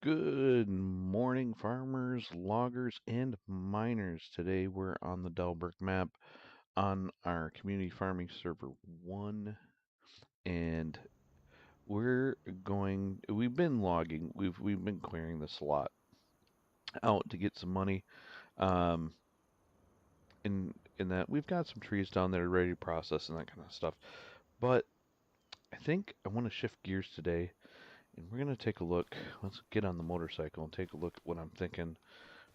Good morning, farmers, loggers, and miners. Today we're on the Dalberg map on our community farming server 1, and we've been logging, we've been clearing this lot out to get some money. Um, in that we've got some trees down there ready to process and that kind of stuff. But I think I want to shift gears today, and we're gonna take a look. Let's get on the motorcycle and take a look at what I'm thinking.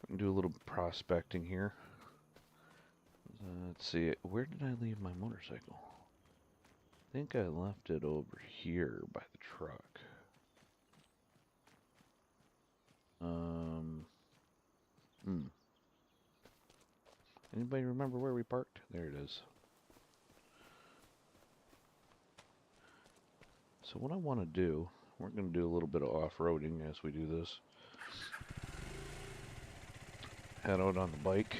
We can do a little prospecting here. Let's see, where did I leave my motorcycle? I think I left it over here by the truck. Um, hmm. Anybody remember where we parked? There it is. So what I want to do, we're going to do a little bit of off-roading as we do this. Head out on the bike.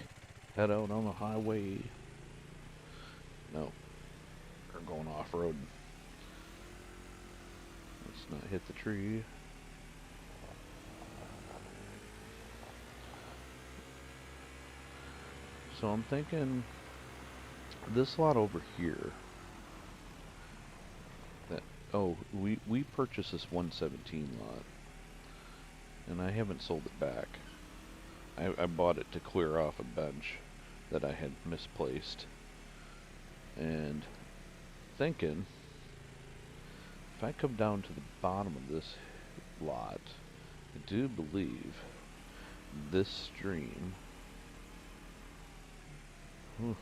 Head out on the highway. No, we're going off-road. Let's not hit the tree. So I'm thinking this lot over here. That we purchased this 117 lot, and I haven't sold it back. I bought it to clear off a bench that I had misplaced, and thinking if I come down to the bottom of this lot, I do believe this stream. Whew,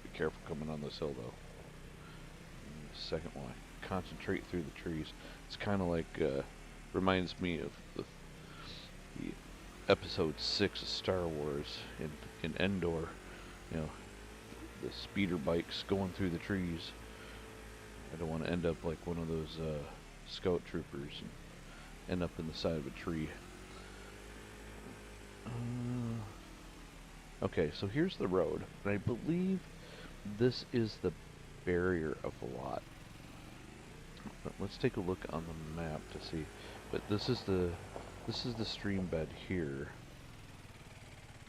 be careful coming on this hill though. Second one, concentrate through the trees. It's kind of like reminds me of the episode 6 of Star Wars in Endor. You know, the speeder bikes going through the trees. I don't want to end up like one of those scout troopers and end up in the side of a tree. Okay, so here's the road, and I believe this is the barrier of the lot. But let's take a look on the map to see. But this is the stream bed here.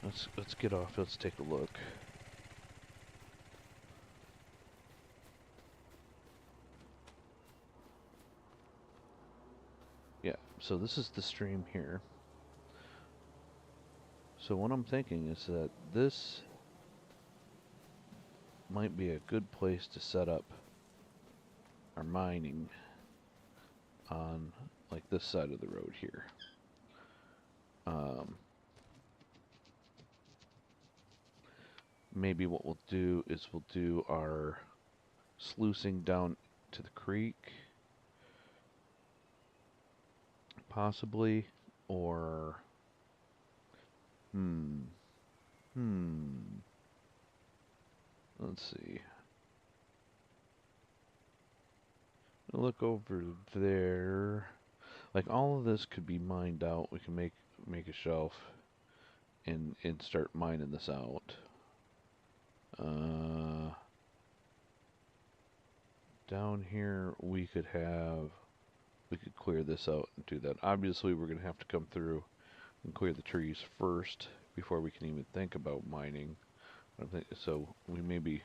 Let's get off. Let's take a look. Yeah, so this is the stream here. So what I'm thinking is that this might be a good place to set up our mining on like this side of the road here. Maybe what we'll do is we'll do our sluicing down to the creek, possibly, or hmm, hmm. Let's see. Look over there. Like all of this could be mined out. We can make a shelf and start mining this out. Down here we could clear this out and do that. Obviously we're gonna have to come through and clear the trees first before we can even think about mining. So we may be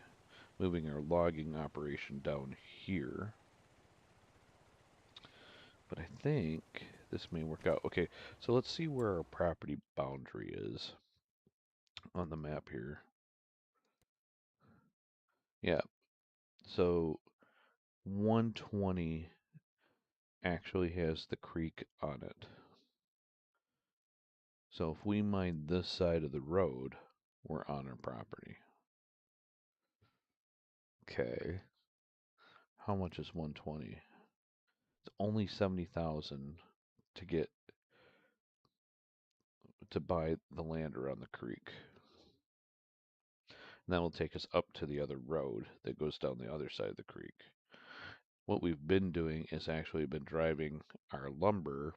moving our logging operation down here. But I think this may work out. Okay, so let's see where our property boundary is on the map here. Yeah, so 120 actually has the creek on it. So if we mine this side of the road, we're on our property. Okay. How much is 120? It's only 70,000 to get to buy the land around the creek. And that will take us up to the other road that goes down the other side of the creek. What we've been doing is actually been driving our lumber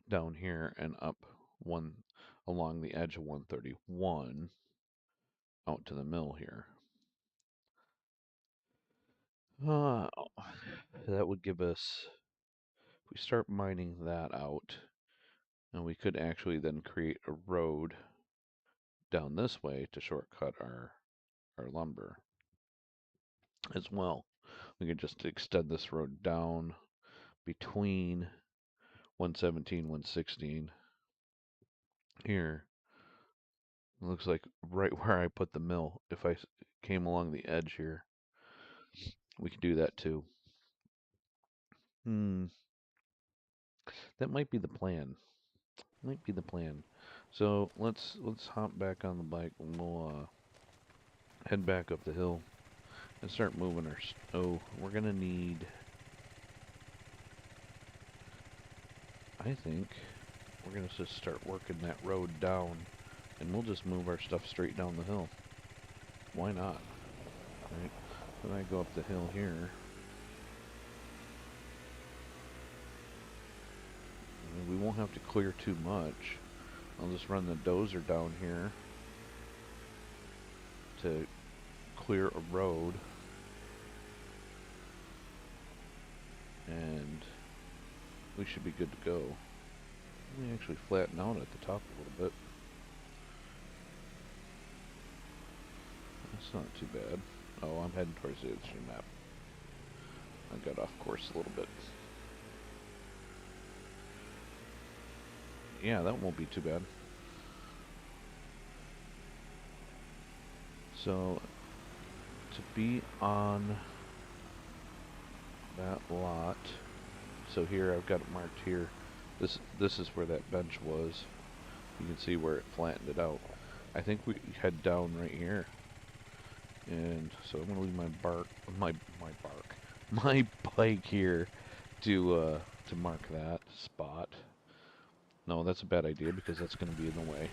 down here and up one along the edge of 131 out to the mill here. That would give us, if we start mining that out, And we could actually then create a road down this way to shortcut our lumber as well. We could just extend this road down between 117, 116 here. It looks like right where I put the mill. If I came along the edge here, we could do that too. Hmm, that might be the plan. Might be the plan. So let's hop back on the bike and we'll head back up the hill and start moving our. Oh, we're gonna need. I think we're gonna just start working that road down, and we'll just move our stuff straight down the hill. Why not? Right? Then I go up the hill here. And we won't have to clear too much. I'll just run the dozer down here to clear a road. And we should be good to go. Let me actually flatten out at the top a little bit. That's not too bad. Oh, I'm heading towards the edge of the map. I got off course a little bit. Yeah, that won't be too bad. So, to be on that lot, so here I've got it marked here. This is where that bench was. You can see where it flattened it out. I think we head down right here. And so I'm gonna leave my bike here to mark that spot. No, that's a bad idea because that's gonna be in the way.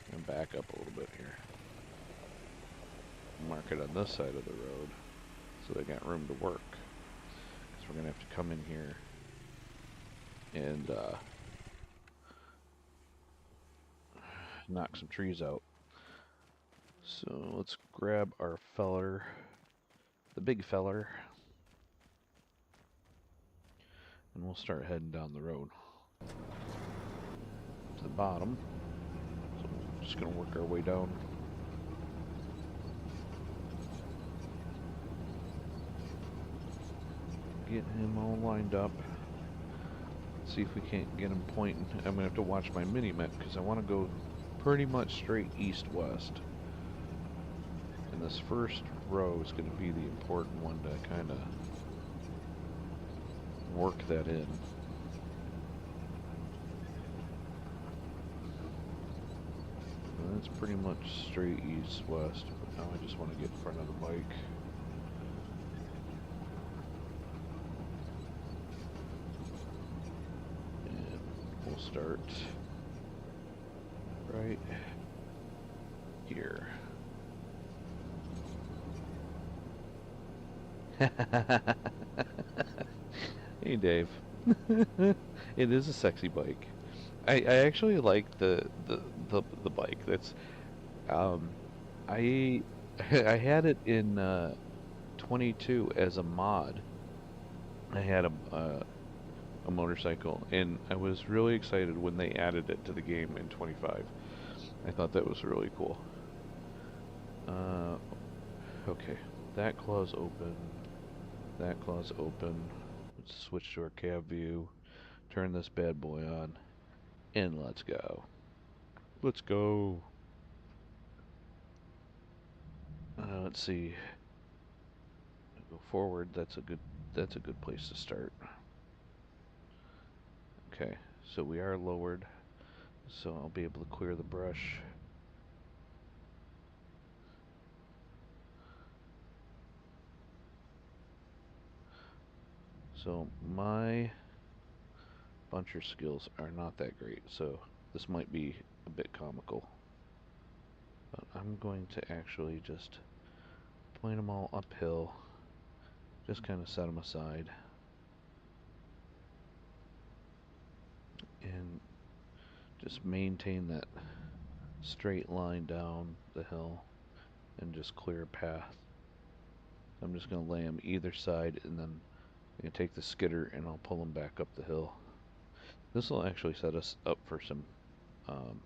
I'm gonna back up a little bit here. Mark it on this side of the road so they got room to work. Because we're gonna have to come in here and knock some trees out. So let's grab our feller, the big feller, and we'll start heading down the road to the bottom. So we're just gonna work our way down. Get him all lined up. See if we can't get him pointing. I'm gonna have to watch my mini-met because I want to go pretty much straight east-west. And this first row is going to be the important one to kind of work that in. And that's pretty much straight east-west, but now I just want to get in front of the bike. And we'll start right here. Hey Dave. It is a sexy bike. I actually like the bike. That's I I had it in 22 as a mod. I had a motorcycle, and I was really excited when they added it to the game in 25. I thought that was really cool. Okay, that claw's open. That claw's open. Let's switch to our cab view. Turn this bad boy on, and let's go. Let's go. Let's see. Go forward. That's a good place to start. Okay, so we are lowered, so I'll be able to clear the brush. So my buncher skills are not that great, so this might be a bit comical. But I'm going to actually just point them all uphill, just kind of set them aside, and just maintain that straight line down the hill and just clear a path. I'm just going to lay them either side, and then I'm going to take the skidder and I'll pull them back up the hill. This will actually set us up for some. Um,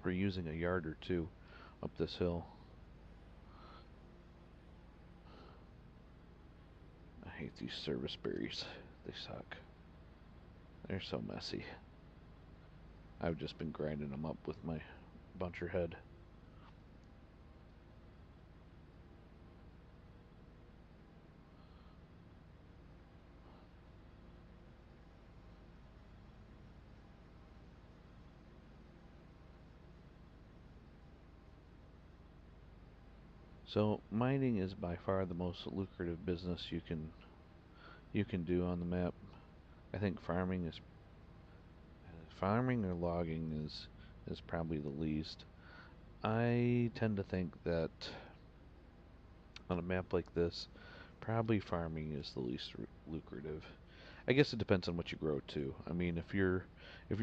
we're using a yard or two up this hill. I hate these service berries. They suck. They're so messy. I've just been grinding them up with my buncher head. So mining is by far the most lucrative business you can do on the map. I think farming or logging is probably the least. I tend to think that on a map like this, probably farming is the least lucrative. I guess it depends on what you grow too. I mean, if you're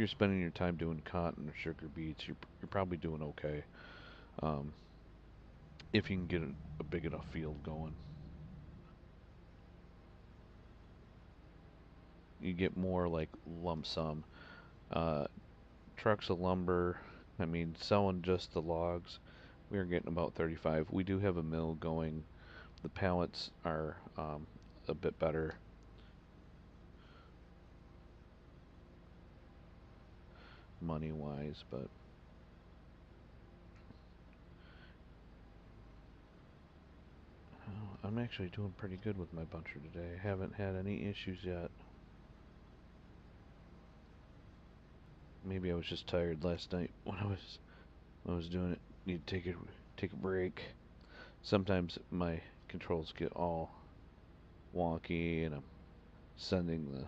spending your time doing cotton or sugar beets, you're probably doing okay. Um, if you can get a big enough field going, you get more like lump sum. Uh, Trucks of lumber. I mean, selling just the logs, we are getting about 35. We do have a mill going. The pallets are a bit better money wise, but I'm actually doing pretty good with my buncher today. I haven't had any issues yet. Maybe I was just tired last night when I was doing it. Need to take a break. Sometimes my controls get all wonky and I'm sending the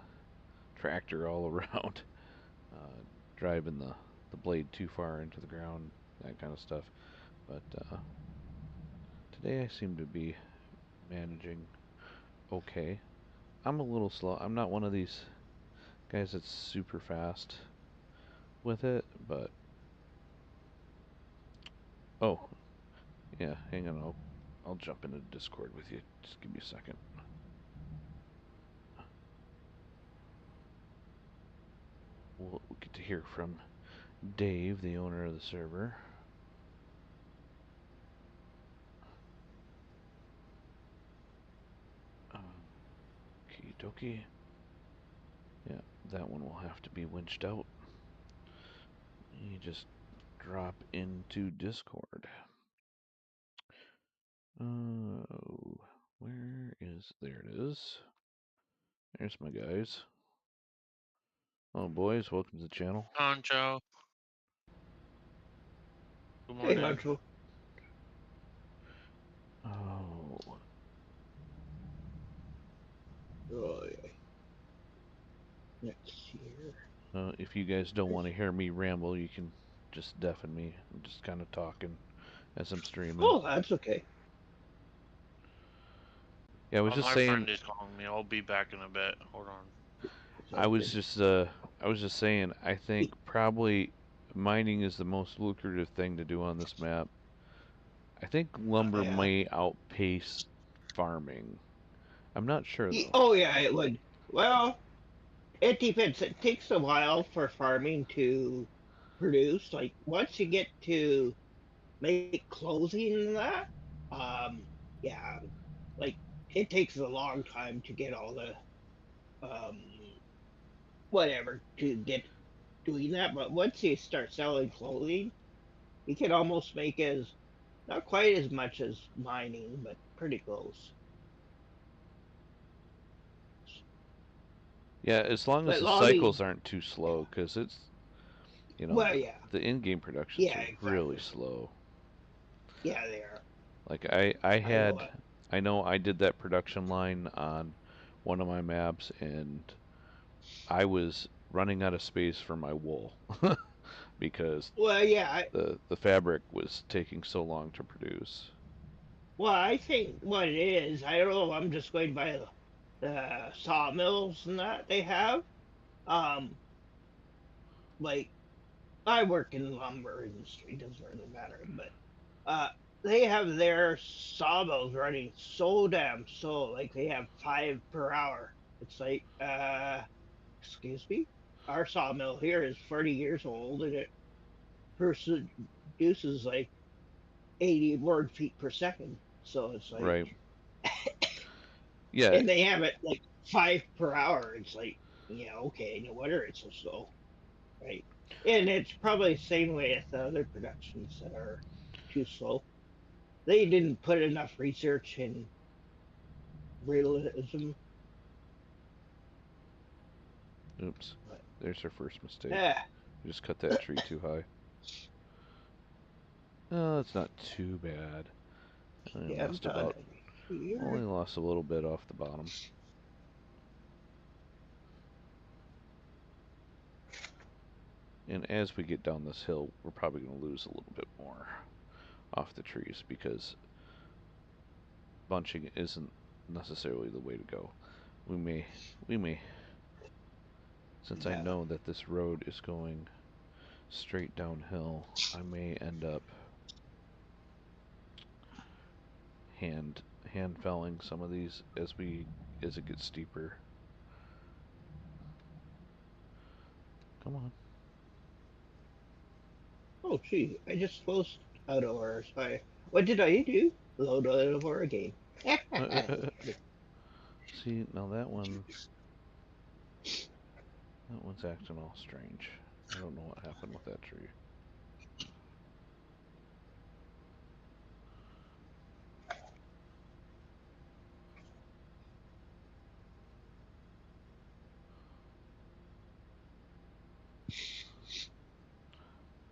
tractor all around, uh, driving the blade too far into the ground, that kind of stuff. But today I seem to be managing okay. I'm a little slow. I'm not one of these guys that's super fast with it, but oh yeah, hang on. I'll jump into Discord with you. Just give me a second. We'll get to hear from Dave, the owner of the server. Okie dokie. Yeah, that one will have to be winched out. You just drop into Discord. Oh, there it is. There's my guys. Oh, boys, welcome to the channel. Joe. Good Hey, morning. Huncho. Oh, Oh, yeah. Next here. if you guys don't want to hear me ramble, you can just deafen me. I'm just kind of talking as I'm streaming. Oh, that's okay. Yeah, I was just My saying. friend is calling me. I'll be back in a bit. Hold on. I Sounds was good. just I was just saying. I think probably mining is the most lucrative thing to do on this map. I think lumber Yeah. may outpace farming. I'm not sure though. Oh, yeah, it would. Well, it depends. It takes a while for farming to produce. Like, once you get to make clothing and that, um, yeah, like, it takes a long time to get all the, um, whatever, to get doing that. But once you start selling clothing, you can almost make as, not quite as much as mining, but pretty close. Yeah, as long as But the logging, cycles aren't too yeah. slow, because it's Well, the yeah, the in-game productions yeah, are really exactly. slow. Yeah, they are. Like I I know had, it. I know I did that production line on one of my maps, and I was running out of space for my wool because Well, yeah. the fabric was taking so long to produce. Well, I think what it is, I don't know. I'm just going by the sawmills and that they have. Um, like I work in the lumber industry, doesn't really matter, but uh, they have their sawmills running so damn slow. Like they have 5 per hour. It's like, excuse me. our sawmill here is 40 years old, and it produces like 80 board feet per second. So it's like, Right. Yeah. and they have it like 5 per hour. It's like, yeah, okay, no wonder it's so slow, right? And it's probably the same way as the other productions that are too slow. They didn't put enough research in realism. Oops. But, There's her first mistake. yeah, We just cut that tree too high. Oh, it's not too bad. I yeah, I'm lost done about, only here. lost a little bit off the bottom. And as we get down this hill, we're probably going to lose a little bit more off the trees because bunching isn't necessarily the way to go. We may, since I Yeah. know that this road is going straight downhill, I may end up hand felling some of these as it gets steeper. Come on. Oh, gee, I just closed out over. So what did I do? Load out over again. See, now that one's acting all strange. I don't know what happened with that tree.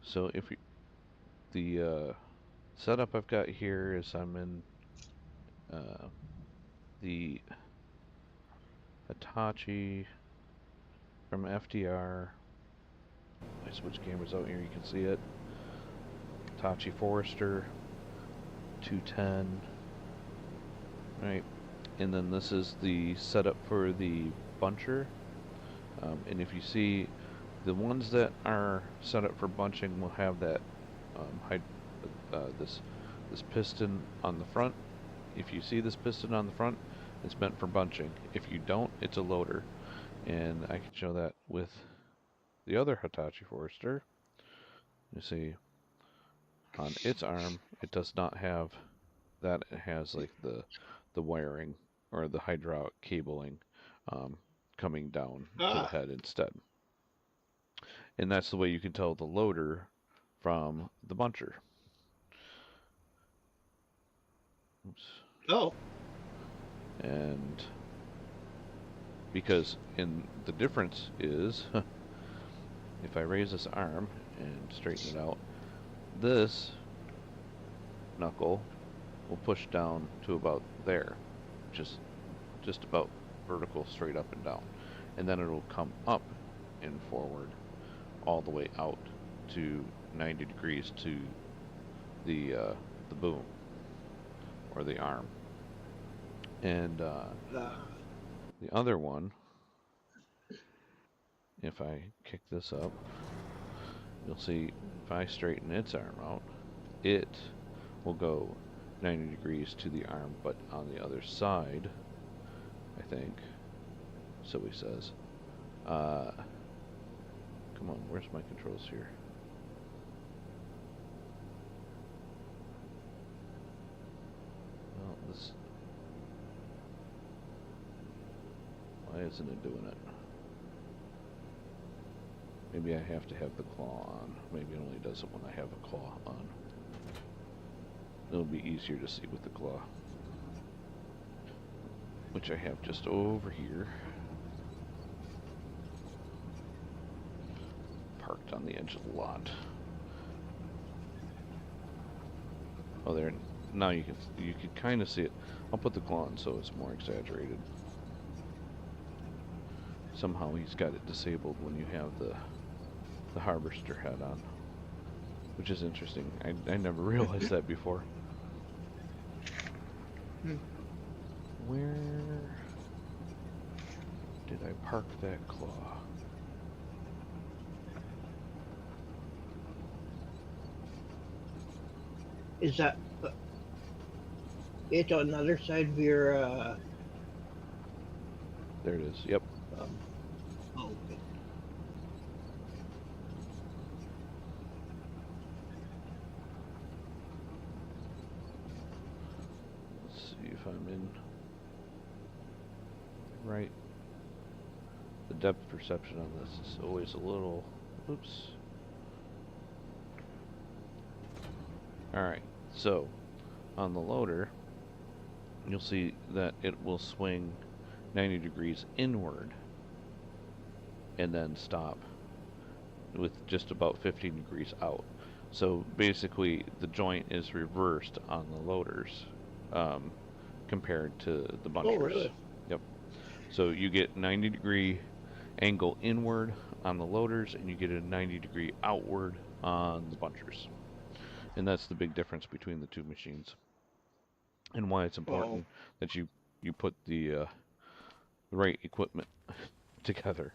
So if the setup I've got here is I'm in the Hitachi from FDR. I switch cameras out here, you can see it. Hitachi Forester 210. Right, and then this is the setup for the buncher. And if you see, the ones that are set up for bunching will have that this piston on the front. If you see this piston on the front, it's meant for bunching. If you don't, it's a loader. And I can show that with the other Hitachi Forester. You see, on its arm, it does not have that. It has like the wiring or the hydraulic cabling um, coming down to the Ah, head instead. And that's the way you can tell the loader from the buncher. Oops. oh, And because in the difference is if I raise this arm and straighten it out, this knuckle will push down to about there, just about vertical, straight up and down, and then it'll come up and forward all the way out to 90 degrees to the boom or the arm. And uh, the other one, if I kick this up, you'll see if I straighten its arm out, it will go 90 degrees to the arm, but on the other side, I think, so he says. Come on, where's my controls here? Well, this... Why isn't it doing it? Maybe I have to have the claw on. Maybe it only does it when I have a claw on. It'll be easier to see with the claw. Which I have just over here. Parked on the edge of the lot. Oh, there. Now you can kind of see it. I'll put the claw on so it's more exaggerated. Somehow he's got it disabled when you have the harvester head on, which is interesting. I never realized that before. Where did I park that claw? is that it on the other side of your? There it is. Yep. Oh, okay. in right. The depth perception on this is always a little. Oops. Alright, so on the loader, you'll see that it will swing 90 degrees inward and then stop with just about 15 degrees out. So basically, the joint is reversed on the loaders compared to the bunchers. Oh, really? Yep. So you get 90-degree angle inward on the loaders, and you get a 90-degree outward on the bunchers. And that's the big difference between the two machines, and why it's important that you put the right equipment together,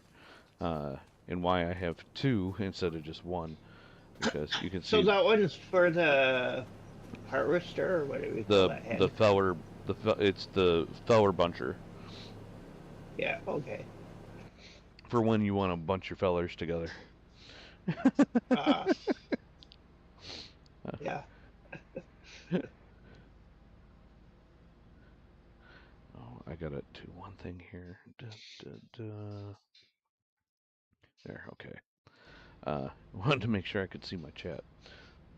and why I have two instead of just one, because you can So see that one's for the harvester, or whatever you call that the head? feller, it's the feller buncher Yeah, okay. for when you want to bunch your fellers together. Uh, yeah. Oh, I gotta do one thing here. There, okay. Wanted to make sure I could see my chat.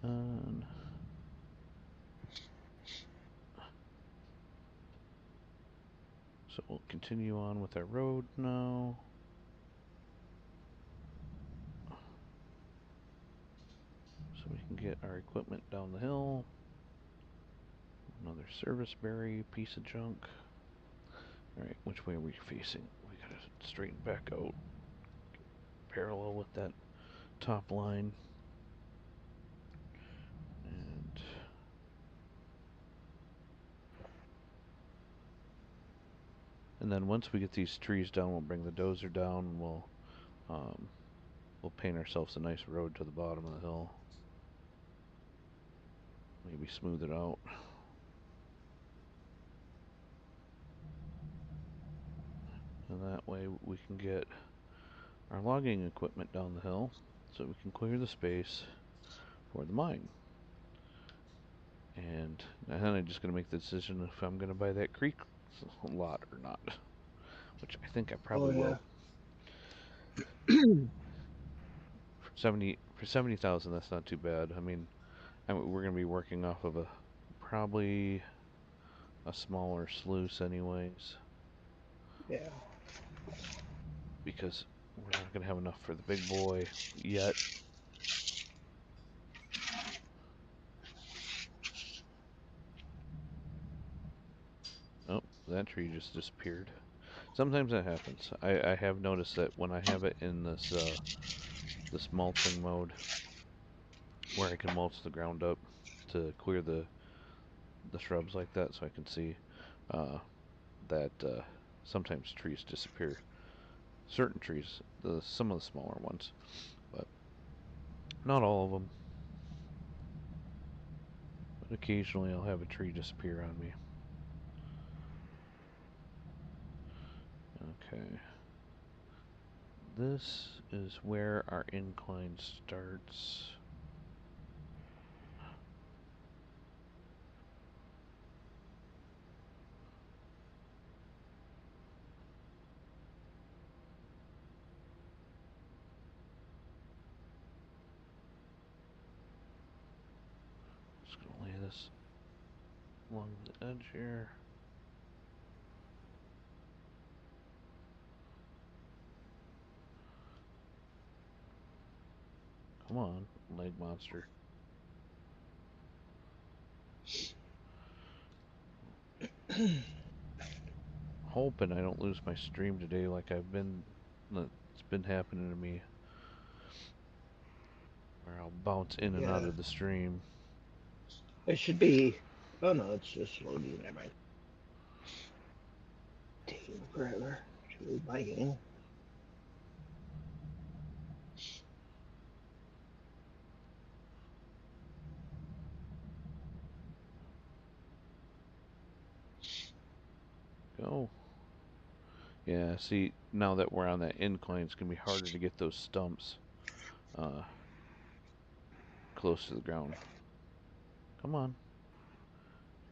Um, so we'll continue on with our road now. So we can get our equipment down the hill. Another service berry, piece of junk. Alright, which way are we facing? We gotta straighten back out. Parallel with that top line. And then once we get these trees down, we'll bring the dozer down and we'll paint ourselves a nice road to the bottom of the hill. Maybe smooth it out. And that way we can get our logging equipment down the hill so we can clear the space for the mine. And then I'm just going to make the decision if I'm going to buy that creek lot or not, which I think I probably will. For 70,000, that's not too bad. I mean, we're going to be working off of probably a smaller sluice anyways. Yeah. Because we're not going to have enough for the big boy yet. Oh, that tree just disappeared. Sometimes that happens. I have noticed that when I have it in this mulching mode, where I can mulch the ground up to clear the shrubs like that, so I can see that sometimes trees disappear. Certain trees, some of the smaller ones, but not all of them. But occasionally I'll have a tree disappear on me. Okay. This is where our incline starts. Just gonna lay this along the edge here. Come on, leg monster. Hoping I don't lose my stream today like it's been happening to me. Where I'll bounce in and out Yeah. of the stream. It should be. Oh no, it's just loading. Never mind. Taking forever. Should be biting. Go. Yeah, see, now that we're on that incline, it's going to be harder to get those stumps close to the ground. Come on.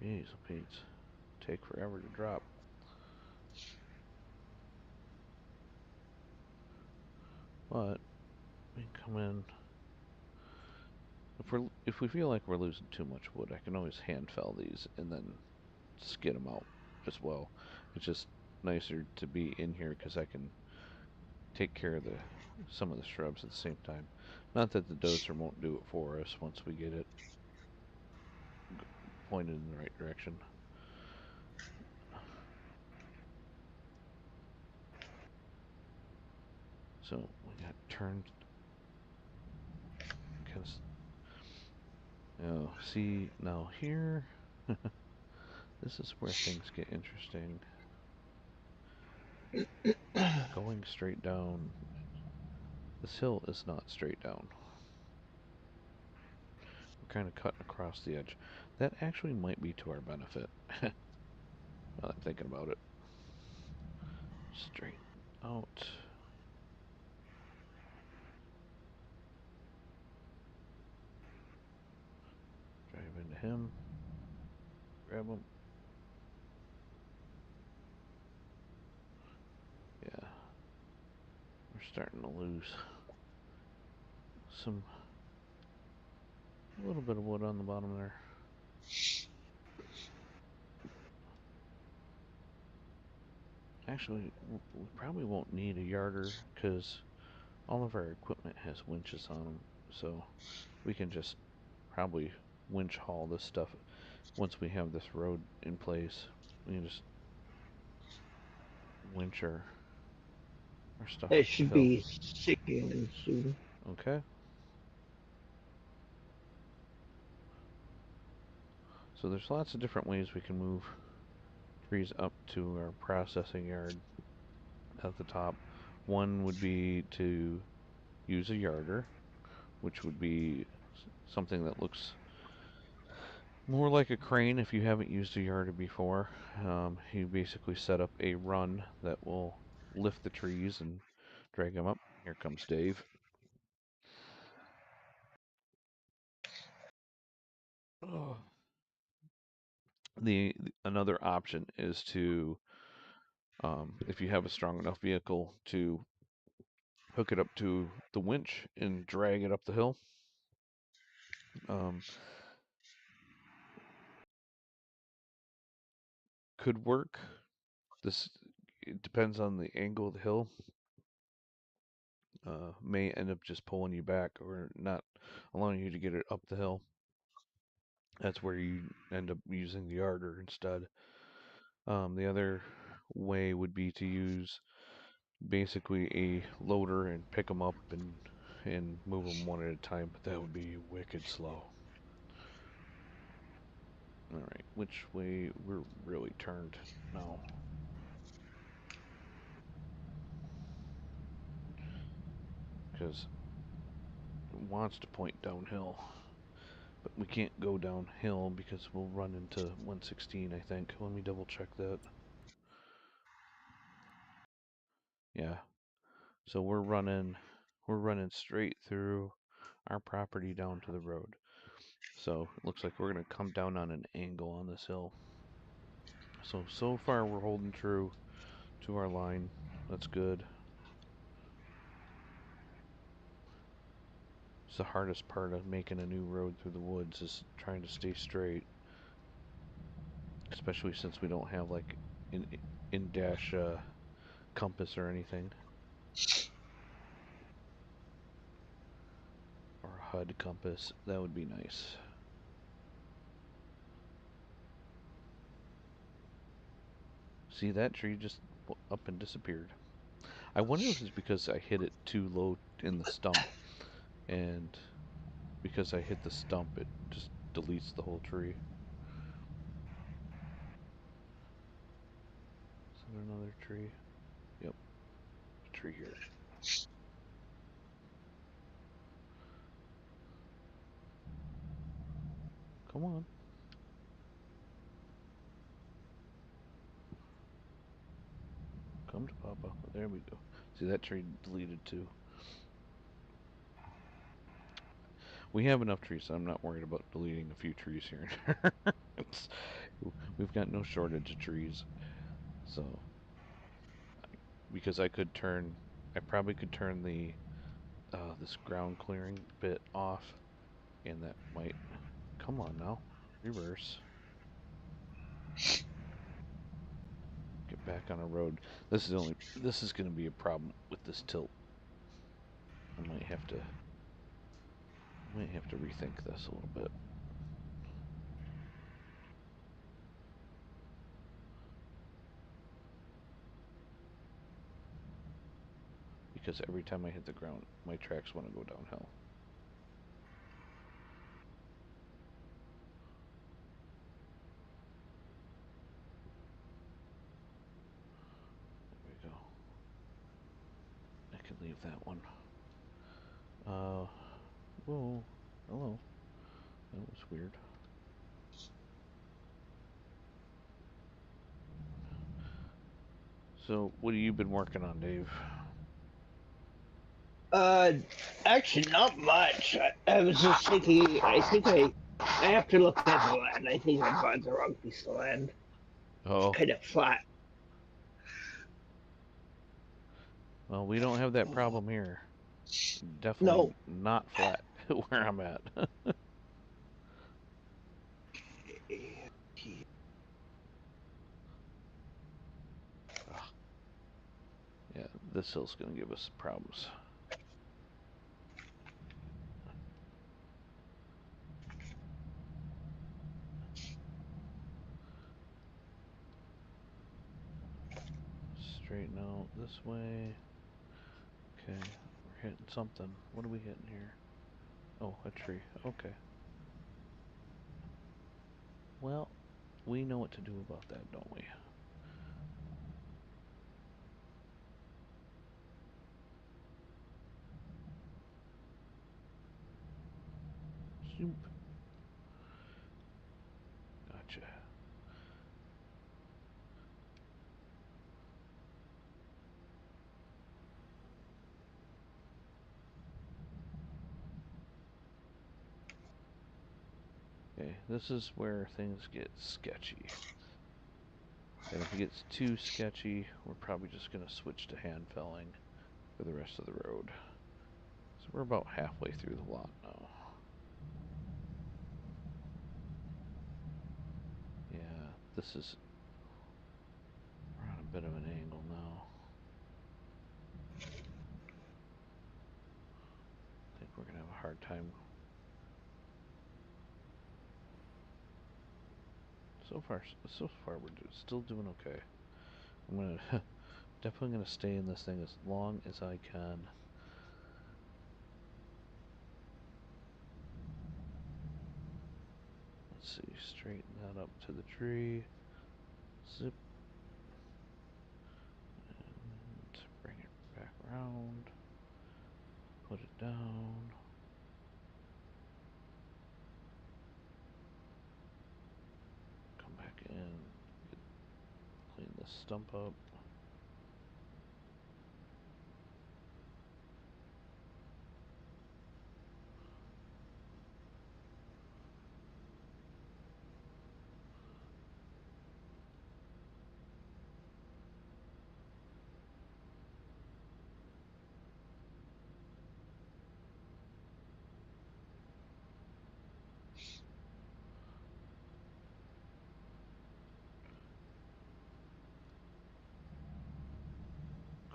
Jeez, Pete. take forever to drop. But we can come in. If we feel like we're losing too much wood, I can always hand fell these and then skid them out as well. It's just nicer to be in here because I can take care of some of the shrubs at the same time. Not that the dozer won't do it for us once we get it pointed in the right direction. So we got turned. Because see now here, this is where things get interesting. Going straight down. This hill is not straight down. We're kind of cutting across the edge. That actually might be to our benefit. Now that I'm thinking about it. Straight out. Drive into him. Grab him. Yeah. We're starting to lose a little bit of wood on the bottom there. Actually, we probably won't need a yarder because all of our equipment has winches on them, so we can just probably winch haul this stuff once we have this road in place. We can just winch our stuff It up the should hill. be sinking in soon. Okay. So there's lots of different ways we can move trees up to our processing yard at the top. One would be to use a yarder, which would be something that looks more like a crane if you haven't used a yarder before. You basically set up a run that will lift the trees and drag them up. Here comes Dave. Oh. Another option is to, if you have a strong enough vehicle, to hook it up to the winch and drag it up the hill. Could work. It depends on the angle of the hill. May end up just pulling you back or not allowing you to get it up the hill. That's where you end up using the yarder instead. The other way would be to use basically a loader and pick them up and move them one at a time, but that would be wicked slow. All right, which way we're really turned now? Because it wants to point downhill, but we can't go downhill because we'll run into 116, I think. Let me double check that. Yeah. So we're running straight through our property down to the road. So it looks like we're going to come down on an angle on this hill. So far we're holding true to our line. That's good. It's the hardest part of making a new road through the woods is trying to stay straight, especially since we don't have like an in-dash compass or anything, or a HUD compass. That would be nice. See, that tree just up and disappeared. I wonder if it's because I hit it too low in the stump, and because I hit the stump, it just deletes the whole tree. Is that another tree? Yep, a tree here. Come on. Come to Papa. There we go. See, that tree deleted too. We have enough trees, so I'm not worried about deleting a few trees here and there. It's, we've got no shortage of trees. So, because I probably could turn the this ground clearing bit off, and that might, come on now, reverse, get back on a road. This is going to be a problem with this tilt. I might have to rethink this a little bit. Because every time I hit the ground, my tracks want to go downhill. There we go. I can leave that one. Whoa, hello. That was weird. So, what have you been working on, Dave? Uh, actually, not much. I was just thinking. I have to look at the land. I think I bought the wrong piece of land. It's Oh, kind of flat. well, we don't have that problem here. No. Definitely not flat where I'm at. Yeah, this hill's gonna give us problems. Straighten out this way. Okay, we're hitting something. What are we hitting here? Oh, a tree. Okay. Well, we know what to do about that, don't we? Zoop. Gotcha. Okay, this is where things get sketchy. And if it gets too sketchy, we're probably just going to switch to hand felling for the rest of the road. So we're about halfway through the lot now. Yeah, we're on a bit of an angle now. I think we're going to have a hard time. So far we're still doing okay. I'm going to definitely going to stay in this thing as long as I can. Let's see, straighten that up to the tree. Zip. And bring it back around. Put it down. Come back in. Clean this stump up.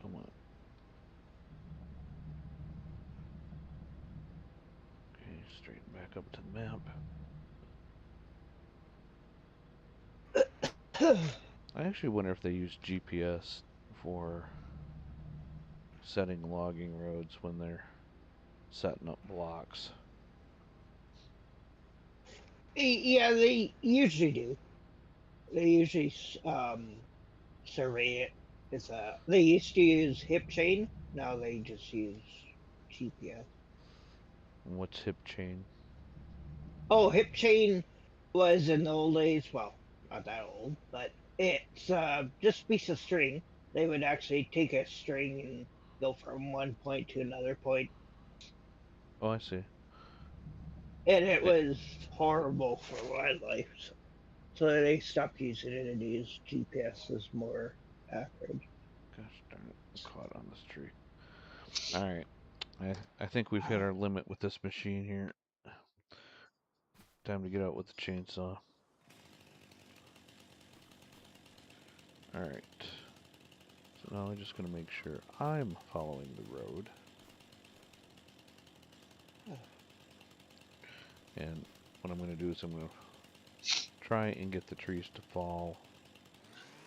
Come on. Okay, straighten back up to the map. I actually wonder if they use GPS for setting logging roads when they're setting up blocks. Yeah, they usually do. They usually survey it. They used to use hip chain. Now they just use GPS. What's hip chain? Oh, hip chain was in the old days. Well, not that old, but it's just a piece of string. They would actually take a string and go from one point to another point. Oh, I see. and it Eh, was horrible for wildlife. So they stopped using it, and used GPS is more accurate. Gosh darn it, I'm caught on this tree. Alright, I think we've hit our limit with this machine here. Time to get out with the chainsaw. Alright, so now I'm just going to make sure I'm following the road. And what I'm going to do is I'm going to try and get the trees to fall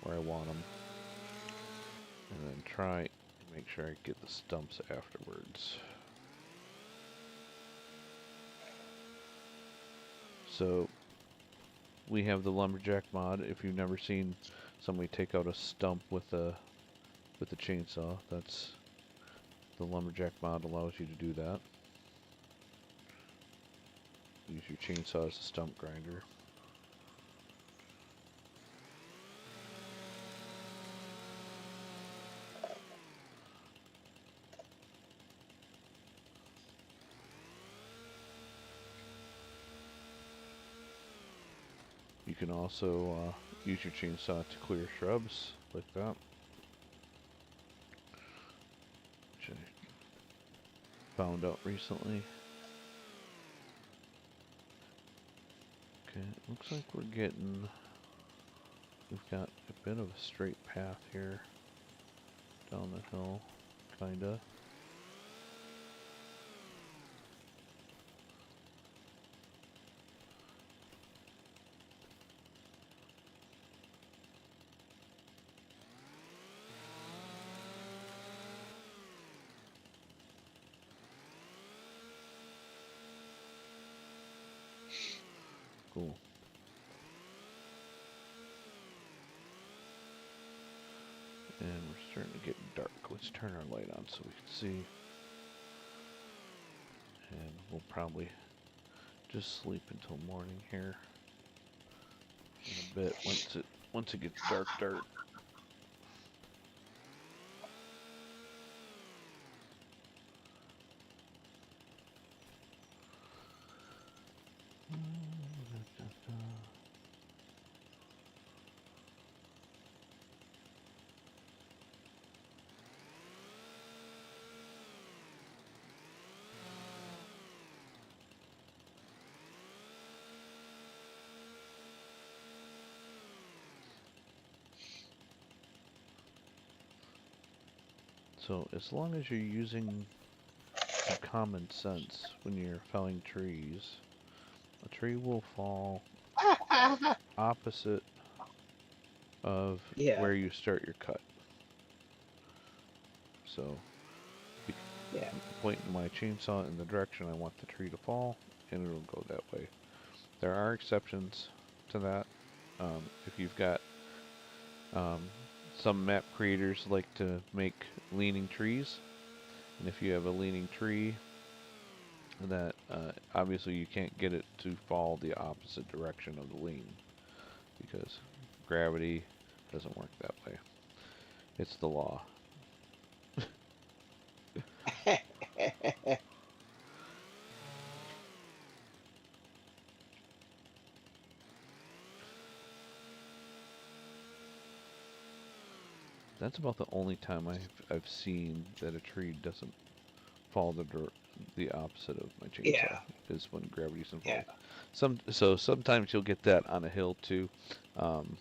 where I want them. And then try and make sure I get the stumps afterwards. So we have the lumberjack mod. If you've never seen somebody take out a stump with a chainsaw, that's the lumberjack mod allows you to do that. Use your chainsaw as a stump grinder. You can also use your chainsaw to clear shrubs like that, which I found out recently. Okay, looks like we've got a bit of a straight path here down the hill, kinda. Cool. And we're starting to get dark. Let's turn our light on so we can see. And we'll probably just sleep until morning here in a bit once it gets dark. So as long as you're using some common sense when you're felling trees, a tree will fall opposite of Yeah, where you start your cut. So yeah. I'm pointing my chainsaw in the direction I want the tree to fall, and it'll go that way. There are exceptions to that. If you've got um, some map creators like to make leaning trees, and if you have a leaning tree that obviously you can't get it to fall the opposite direction of the lean because gravity doesn't work that way. It's the law. That's about the only time I've seen that a tree doesn't fall the opposite of my chainsaw Yeah, is when gravity's yeah. involved. Sometimes you'll get that on a hill too. Um,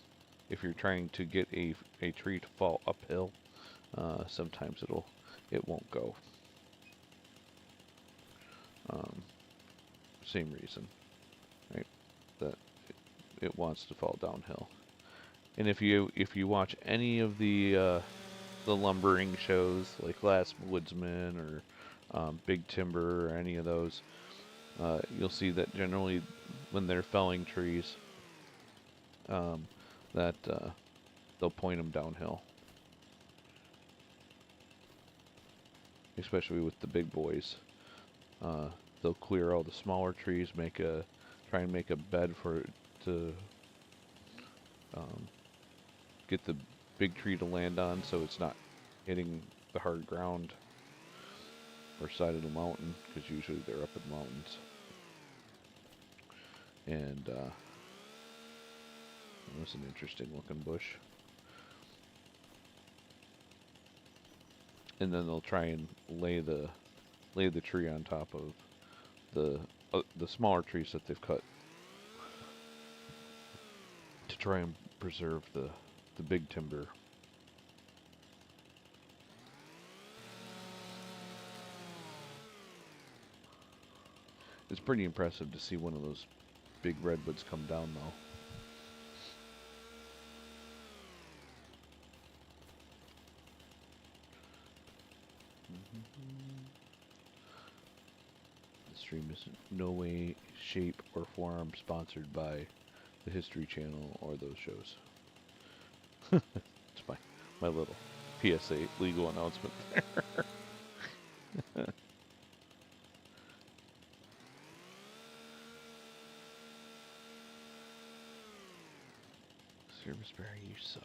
if you're trying to get a tree to fall uphill, sometimes it won't go. Um, Same reason, right? That it wants to fall downhill. And if you watch any of the lumbering shows like Last Woodsman or Big Timber or any of those, you'll see that generally when they're felling trees, um, that they'll point them downhill, especially with the big boys. Uh, they'll clear all the smaller trees, try and make a bed for it to um, get the big tree to land on, so it's not hitting the hard ground or side of the mountain, because usually they're up in the mountains. And that's an interesting looking bush. And then they'll try and lay the tree on top of the smaller trees that they've cut to try and preserve the big timber. It's pretty impressive to see one of those big redwoods come down, though. The stream is in no way, shape, or form sponsored by the History Channel or those shows. It's my little PSA legal announcement there. Serviceberry, you suck.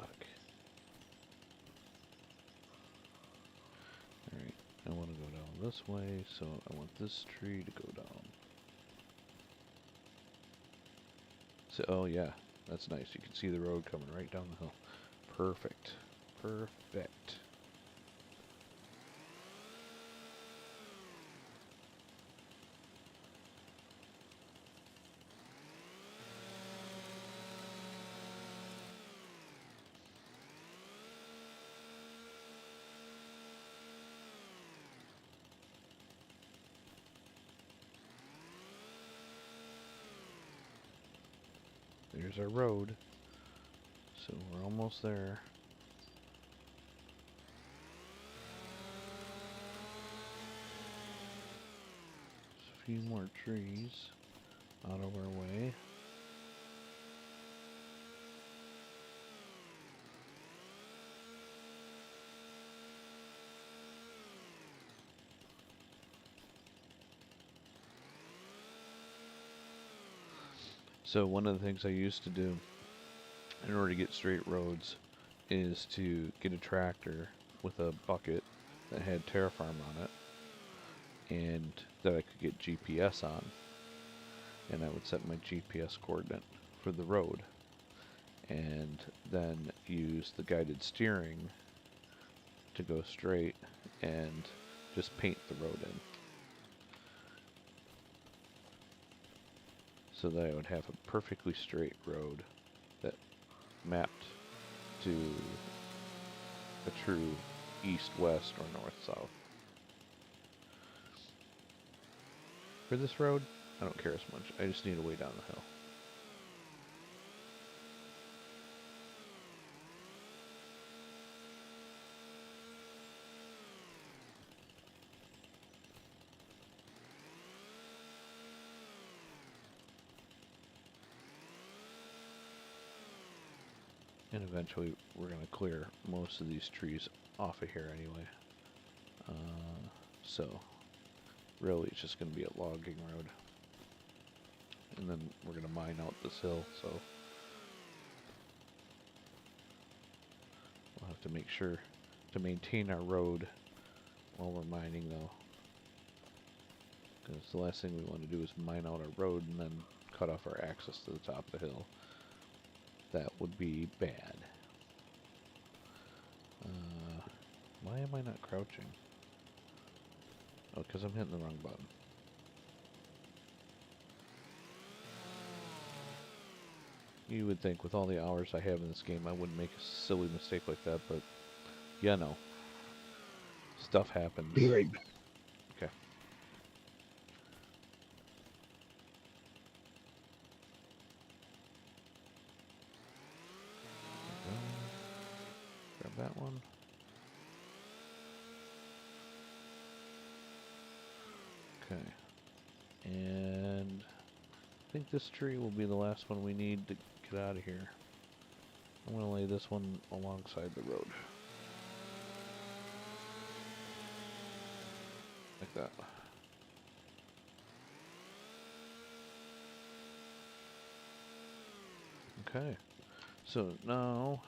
Alright, I want to go down this way, so I want this tree to go down. So, oh yeah, that's nice. You can see the road coming right down the hill. Perfect. Perfect. There's our road. So we're almost there. Just a few more trees out of our way. So one of the things I used to do in order to get straight roads is to get a tractor with a bucket that had terraform on it and that I could get GPS on, and I would set my GPS coordinate for the road and then use the guided steering to go straight and just paint the road in, so that I would have a perfectly straight road that mapped to a true east-west or north-south. For this road, I don't care as much. I just need a way down the hill. And eventually we're going to clear most of these trees off of here anyway. So really it's just going to be a logging road. And then we're going to mine out this hill, so we'll have to make sure to maintain our road while we're mining, though. Because the last thing we want to do is mine out our road and then cut off our access to the top of the hill. That would be bad. Why am I not crouching? Oh, because I'm hitting the wrong button. You would think with all the hours I have in this game I wouldn't make a silly mistake like that, but yeah, no. Stuff happens. Be right back. Okay. Grab that one. Okay. And I think this tree will be the last one we need to get out of here. I'm going to lay this one alongside the road. Like that. Okay. So now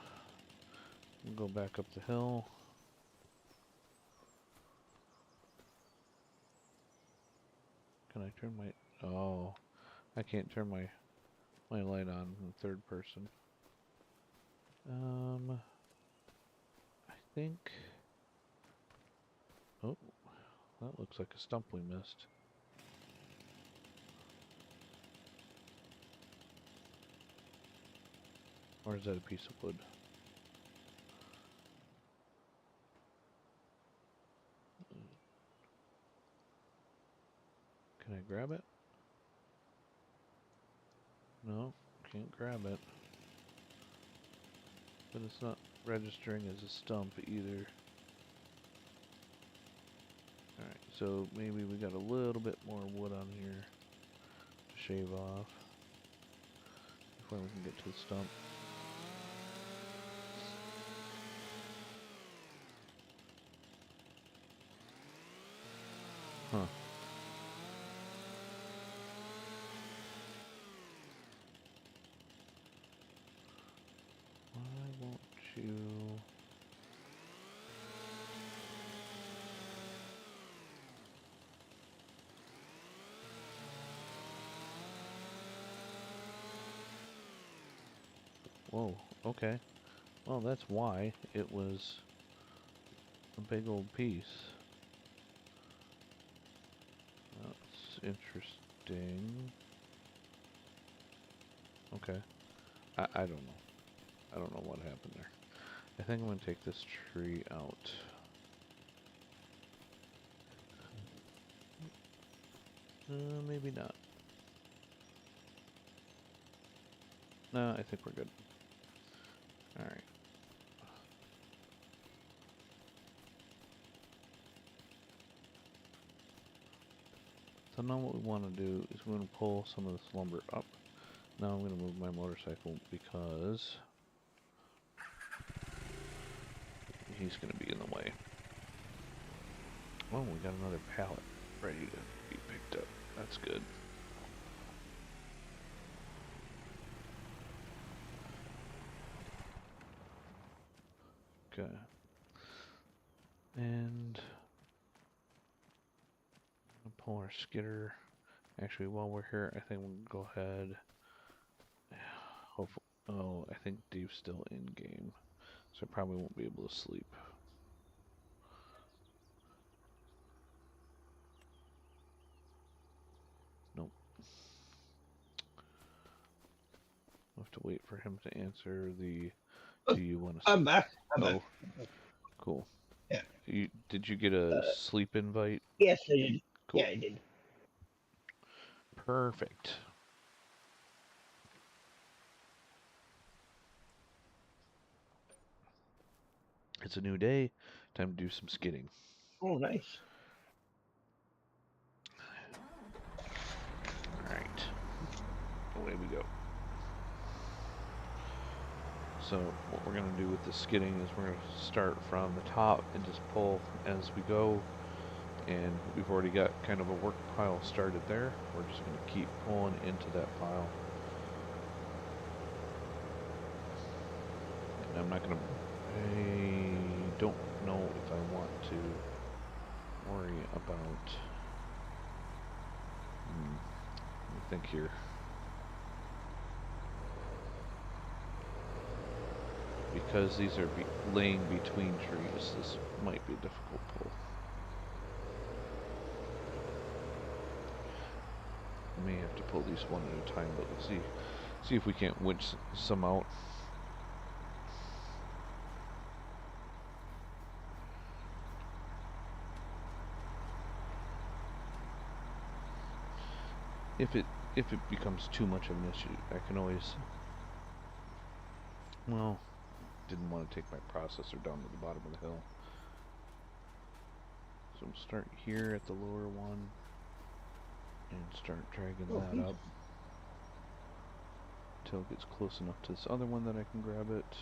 we'll go back up the hill. Can I turn my... Oh, I can't turn my my light on in the third person. I think... Oh, that looks like a stump we missed. Or is that a piece of wood? Can I grab it? No, can't grab it. But it's not registering as a stump either. Alright, so maybe we got a little bit more wood on here to shave off before we can get to the stump. Huh. Why won't you... Whoa, okay. Well, that's why it was a big old piece. That's interesting. Okay. I don't know. I don't know what happened there. I think I'm going to take this tree out. Maybe not. No, I think we're good. Alright. So now what we want to do is we're going to pull some of this lumber up. Now I'm going to move my motorcycle because he's going to be in the way. Oh, we got another pallet ready to be picked up. That's good. Okay. And I'll pull our skidder. Actually, while we're here, I think we'll go ahead. Hopefully, oh, I think Dave's still in game, so I probably won't be able to sleep. Nope. I'll have to wait for him to answer the. Do you want to? I'm back. I'm Oh, back. cool. Yeah. Did you get a sleep invite? Yes, I did. Cool. Yeah, I did. Perfect. It's a new day. Time to do some skidding. Oh, nice. Alright. Away we go. So what we're going to do with the skidding is we're going to start from the top and just pull as we go. And we've already got kind of a work pile started there. We're just going to keep pulling into that pile. And I'm not going to... I don't know if I want to worry about... Let me think here. Because these are laying between trees, this might be a difficult pull. I may have to pull these one at a time, but let's see if we can't winch some out. If it becomes too much of an issue, I can always... Well, didn't want to take my processor down to the bottom of the hill. So we'll start here at the lower one and start dragging that up until it gets close enough to this other one that I can grab it.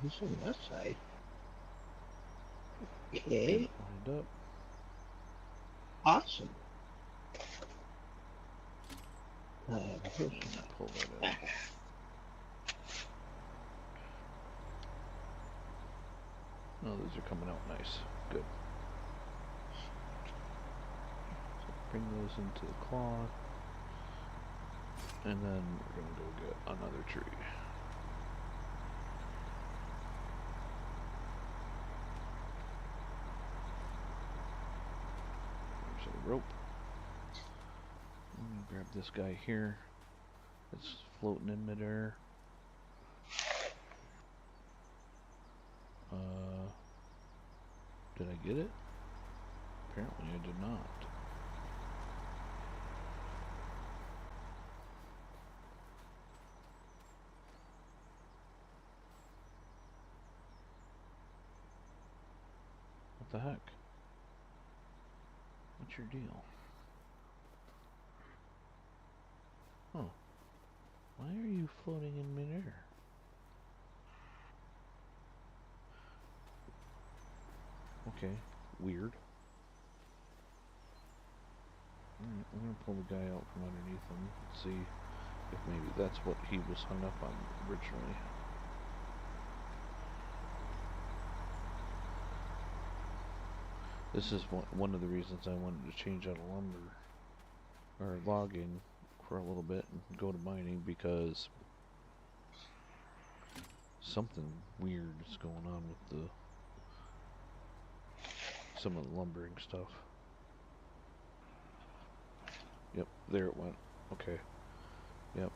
He's on that side. Get Okay. it lined up. Awesome. Pull that in. Oh, those are coming out nice. Good. So bring those into the cloth. And then we're gonna go get another tree. There's a rope. I'm gonna grab this guy here. It's floating in midair. Did I get it? Apparently I did not. What the heck? What's your deal? Oh. Why are you floating in midair? Okay, weird. Alright, I'm gonna pull the guy out from underneath him and see if maybe that's what he was hung up on originally. This is one of the reasons I wanted to change out of lumber or logging for a little bit and go to mining, because something weird is going on with some of the lumbering stuff. Yep, there it went. Okay. Yep.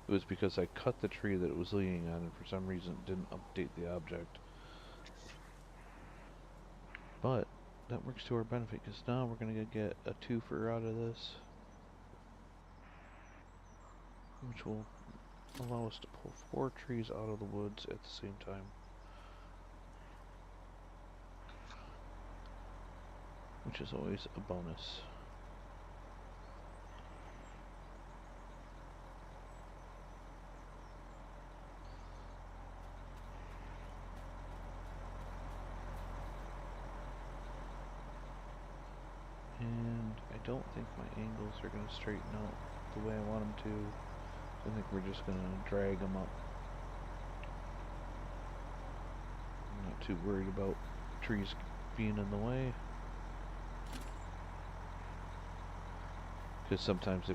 It was because I cut the tree that it was leaning on, and for some reason it didn't update the object. But that works to our benefit, because now we're going to get a twofer out of this, which will allow us to pull 4 trees out of the woods at the same time. Which is always a bonus. And I don't think my angles are going to straighten out the way I want them to. I think we're just going to drag them up. I'm not too worried about trees being in the way. Because sometimes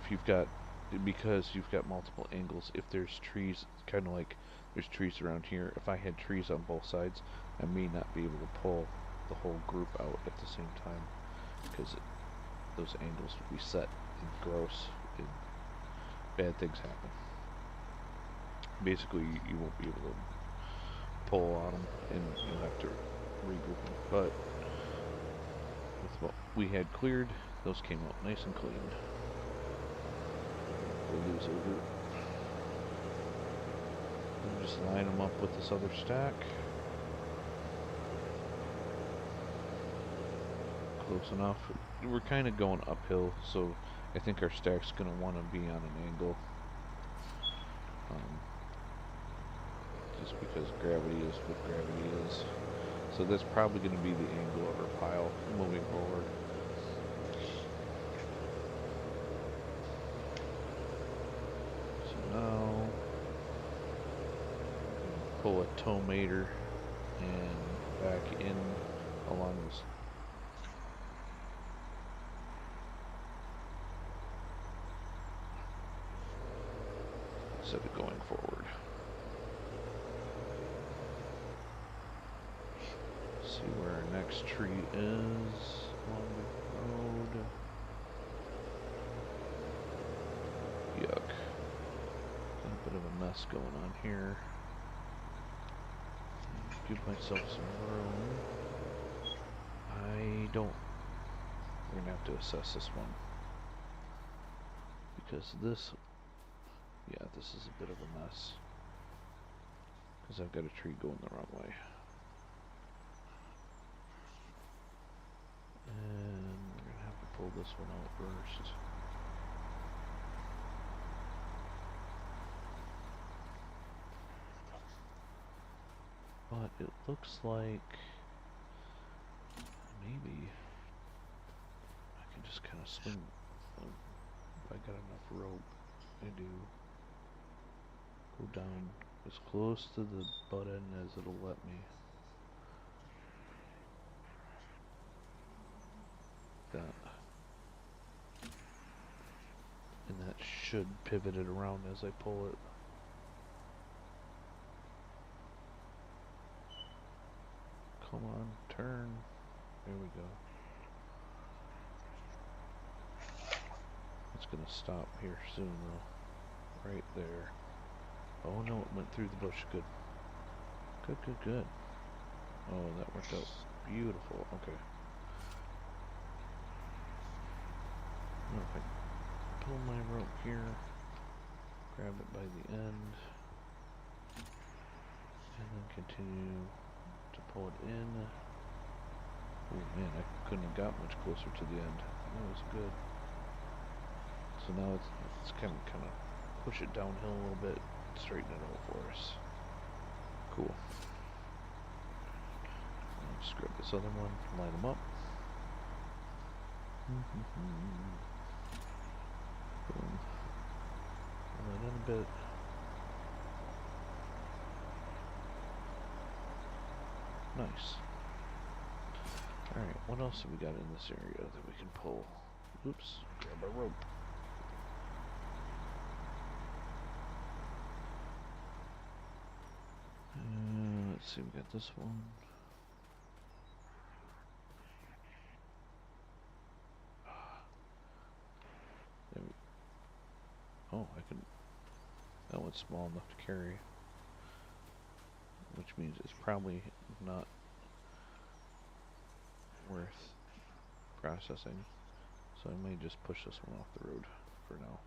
because you've got multiple angles, if there's trees, kind of like there's trees around here, if I had trees on both sides, I may not be able to pull the whole group out at the same time, because those angles will be set and gross and bad things happen. Basically, you won't be able to pull on them and you'll have to regroup them. But with what we had cleared, those came out nice and clean. We'll lose over. And just line them up with this other stack. Close enough. We're kind of going uphill, so I think our stack's going to want to be on an angle. Just because gravity is what gravity is. So that's probably going to be the angle of our pile moving forward. So now, pull a tow mater and back in along this. Instead of going forward. See where our next tree is along the road. Yuck. Got a bit of a mess going on here. Give myself some room. I don't. We're gonna have to assess this one. Because this, yeah, this is a bit of a mess. Because I've got a tree going the wrong way. And we're going to have to pull this one out first. But it looks like maybe I can just kind of swing. If I got enough rope, I do. Go down as close to the butt end as it'll let me. That. And that should pivot it around as I pull it. Come on, turn. There we go. It's gonna stop here soon though. Right there. Oh no, it went through the bush. Good. Good, good, good. Oh, that worked out beautiful. Okay. Now if I pull my rope here, grab it by the end, and then continue to pull it in. Oh man, I couldn't have got much closer to the end. That was good. So now it's kind of push it downhill a little bit, straighten it out for us. Cool. I'll just grab this other one, line them up. Boom. Pull that in a bit. Nice. Alright, what else have we got in this area that we can pull? Oops, grab our rope. Let's see, we got this one. There we, oh, I can, that one's small enough to carry. Which means it's probably not worth processing. So I may just push this one off the road for now.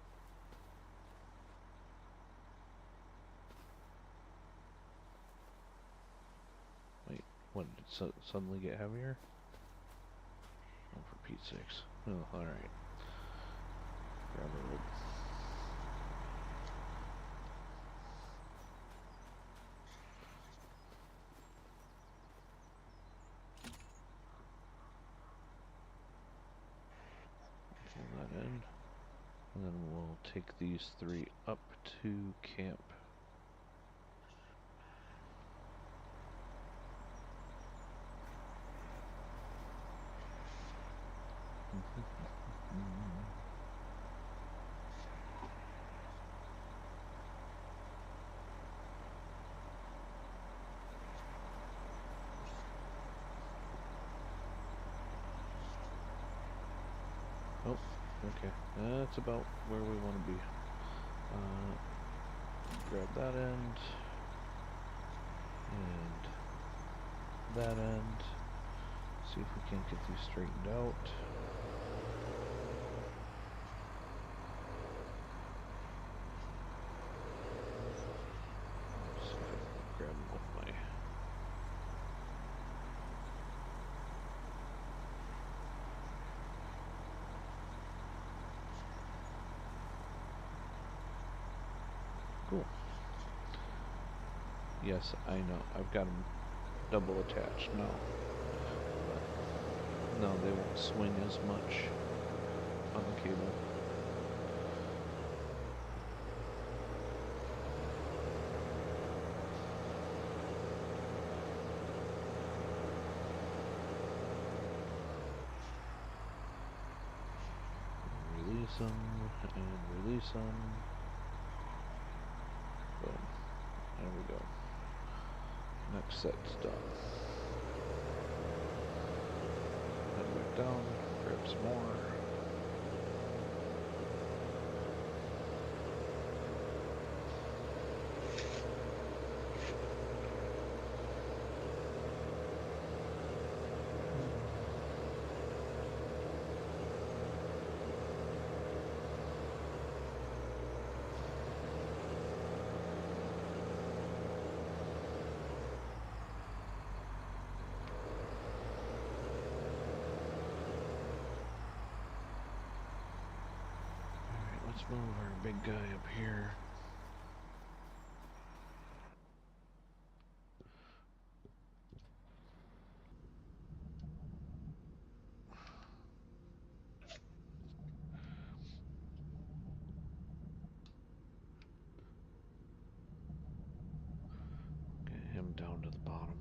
Wait, what, did it suddenly get heavier? Oh, for Pete's sakes. Oh, alright. Grab a rope. Pull that in. And then we'll take these three up to camp. Oh, okay. That's about where we want to be. Grab that end. And that end. See if we can't get these straightened out. See if I can grab them with my... Cool. Yes, I know. I've got them double attached now. But no, they won't swing as much on the cable. Release them and release them. Boom. There we go. Next set's done. Head back down, grab some more. Let's move our big guy up here. Get him down to the bottom.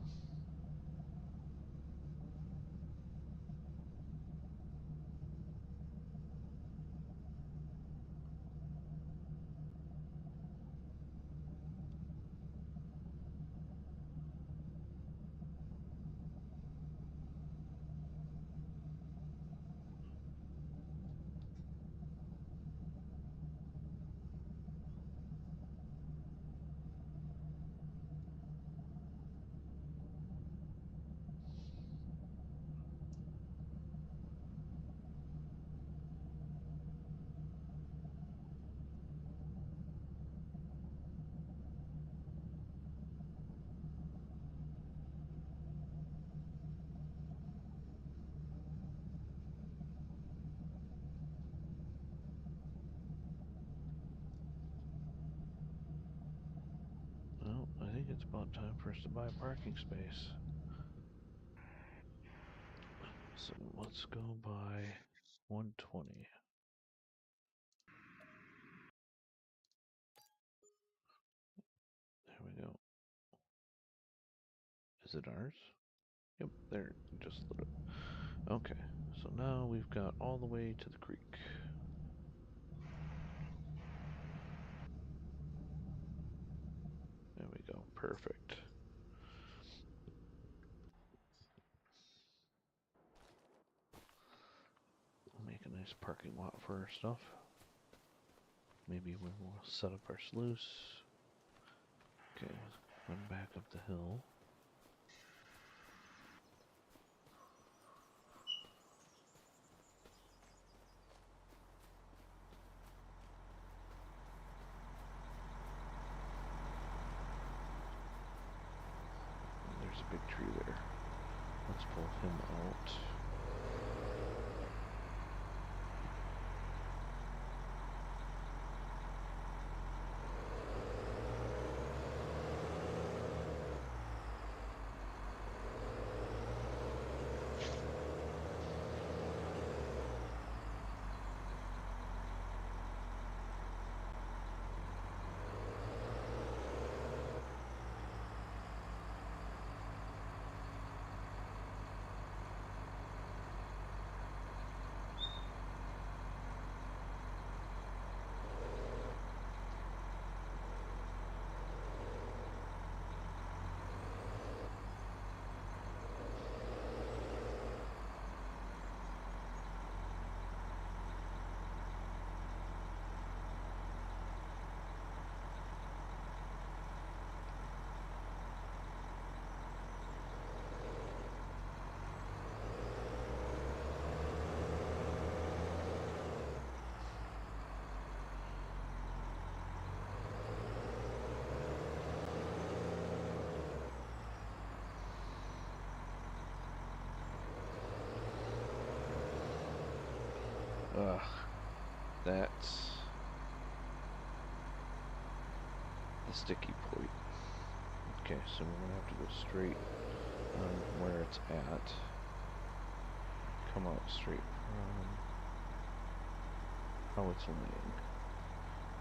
think it's about time for us to buy a parking space. So let's go buy 120. There we go. Is it ours? Yep, there, just lit it. Okay, so now we've got all the way to the creek. There we go, perfect. We'll make a nice parking lot for our stuff. Maybe we'll set up our sluice. Okay, run back up the hill. There's a big tree there. Let's pull him out. Ugh, that's the sticky point. Okay, so we're gonna have to go straight on where it's at. Come out straight from how it's laying.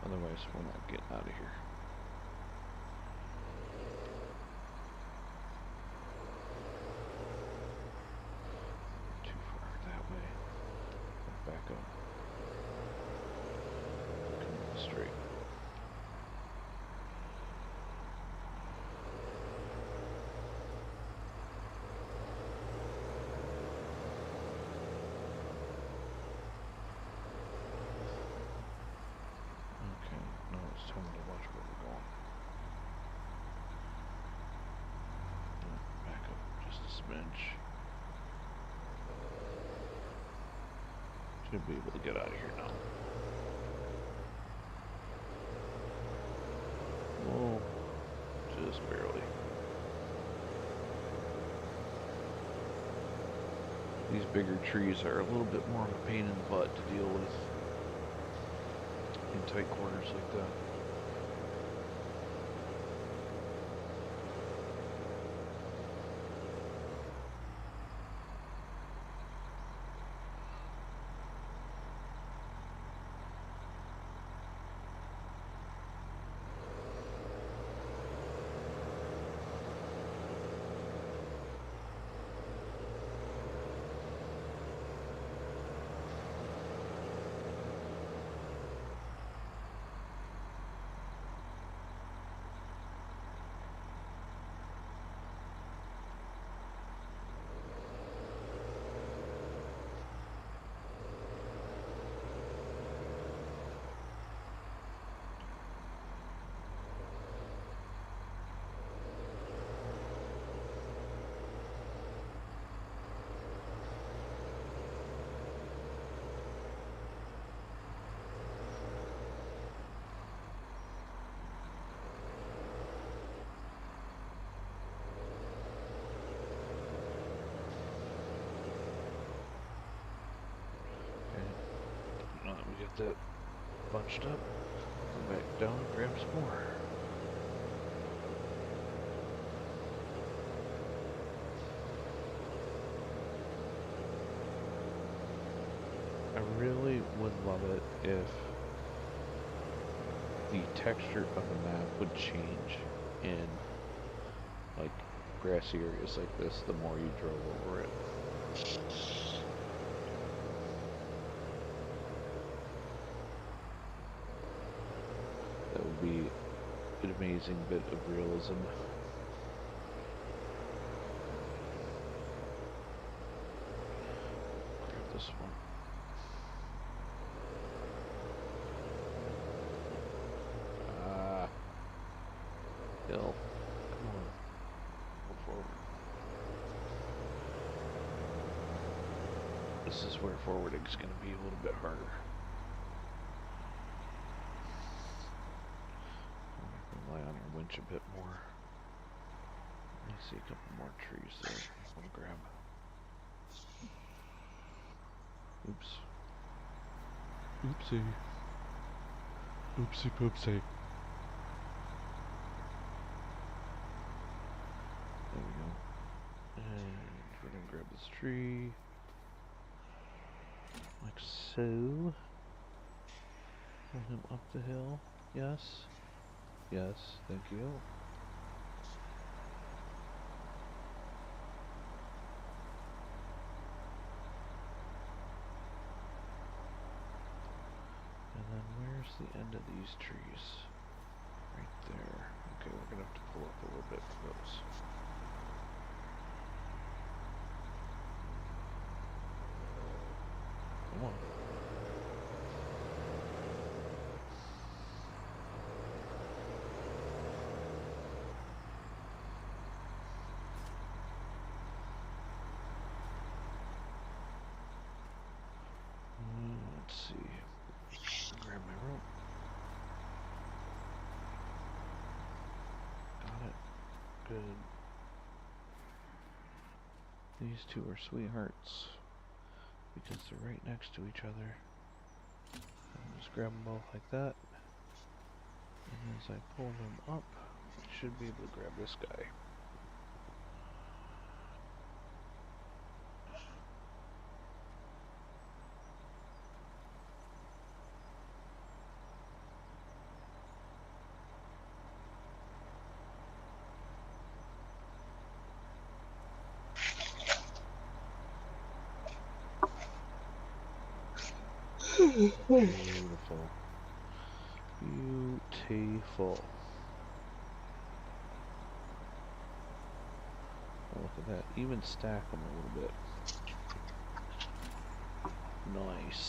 Otherwise, we're not getting out of here. Too far that way. Back up. Come straight. Okay, now it's time to watch where we're going. Back up just a smidge. Should be able to get out of here now. Whoa, just barely. These bigger trees are a little bit more of a pain in the butt to deal with in tight corners like that. Now that we get that bunched up, go back down and grab some more. I really would love it if the texture of the map would change in like grassy areas like this the more you drove over it. That would be an amazing bit of realism. Grab this one. Hill. Come on. Go forward. This is where forwarding is going to be a little bit harder. Rely on your winch a bit more. I see a couple more trees there I want to grab. Oops. Oopsie. Oopsie poopsie. There we go. And we're gonna grab this tree. Like so. Pull him up the hill. Yes. Yes, thank you. And then where's the end of these trees? Right there. Okay, we're gonna have to pull up a little bit for those. Come on. Let's see. Grab my rope. Got it. Good. These two are sweethearts because they're right next to each other. I'll just grab them both like that. And as I pull them up, I should be able to grab this guy. Beautiful. Beautiful. Oh, look at that. Even stack them a little bit. Nice.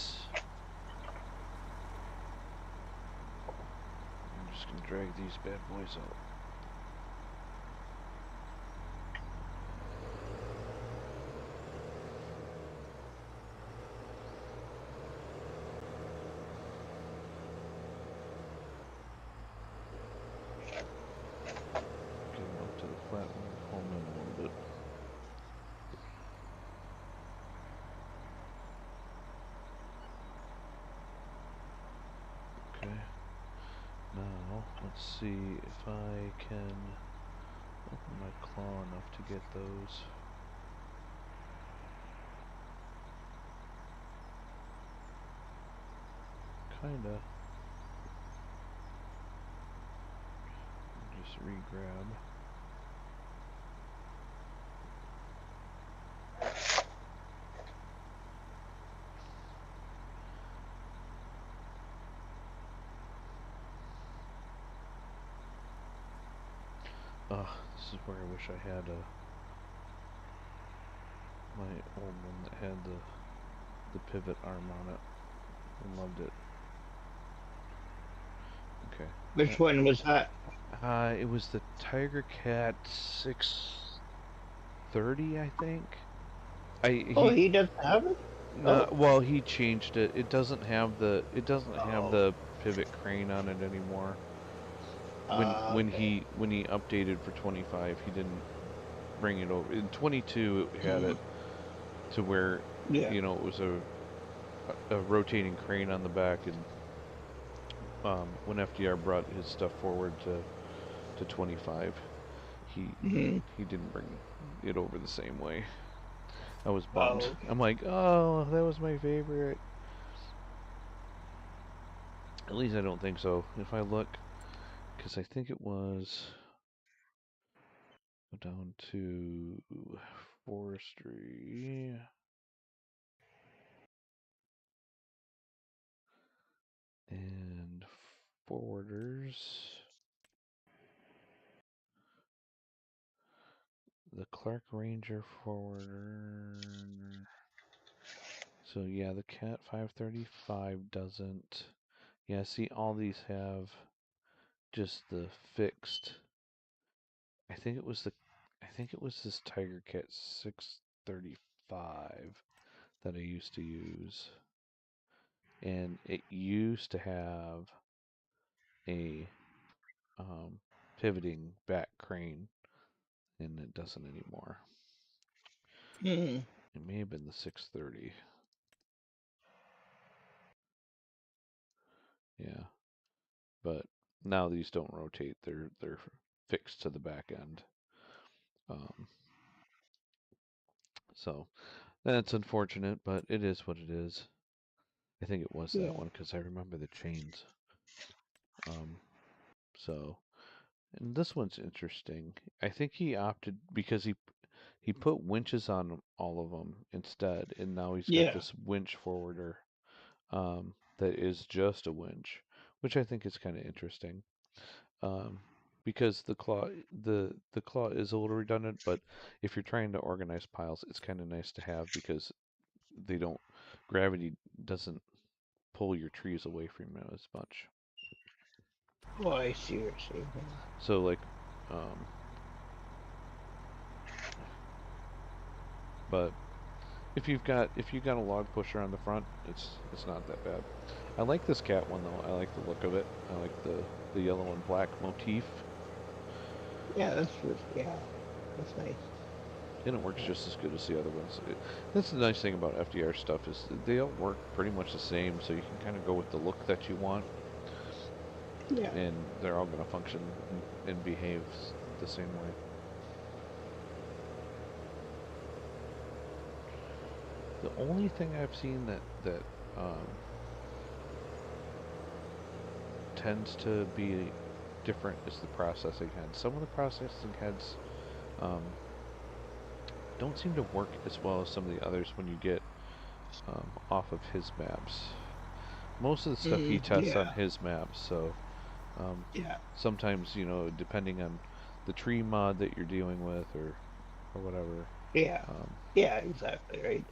I'm just gonna drag these bad boys out. Let's see if I can open my claw enough to get those. Kinda. Just re-grab. This is where I wish I had my old one that had the pivot arm on it. I loved it. Okay. Which one was that? It was the Tiger Cat 630, I think. He doesn't have it? Well, he changed it. It doesn't have the pivot crane on it anymore. When he updated for 25, he didn't bring it over. In 22, it had it to where you know it was a rotating crane on the back, and when FDR brought his stuff forward to 25, he didn't bring it over the same way. I was bummed. Oh, okay. I'm like, oh, that was my favorite. At least I don't think so. If I look, because I think it was go down to forestry. And forwarders. The Clark Ranger forwarder. So yeah, the Cat 535 doesn't. Yeah, see, all these have just the fixed. I think it was this Tiger Cat 635 that I used to use, and it used to have a pivoting back crane, and it doesn't anymore. Hmm. It may have been the 630. Yeah, but now these don't rotate. They're fixed to the back end. So that's unfortunate, but it is what it is. I think it was that Yeah. one because I remember the chains. So, and this one's interesting. I think he opted because he put winches on all of them instead, and now he's got Yeah. this winch forwarder that is just a winch, which I think is kind of interesting. Um, because the claw is a little redundant, but if you're trying to organize piles, it's kind of nice to have because they don't gravity doesn't pull your trees away from you as much. Oh, I see what you're saying. So like, um, but if you've got a log pusher on the front, it's not that bad. I like this cat one though. I like the look of it. I like the yellow and black motif, Yeah, yeah, that's nice. and it works Yeah. just as good as the other ones. That's the nice thing about FDR stuff is they all work pretty much the same, so you can kind of go with the look that you want, Yeah. and they're all going to function and behave the same way. The only thing I've seen that tends to be different is the processing head. Some of the processing heads um, don't seem to work as well as some of the others when you get off of his maps. Most of the stuff he tests on Yeah. his maps, so Yeah. sometimes depending on the tree mod that you're dealing with or whatever, Yeah. um, Yeah. Exactly right.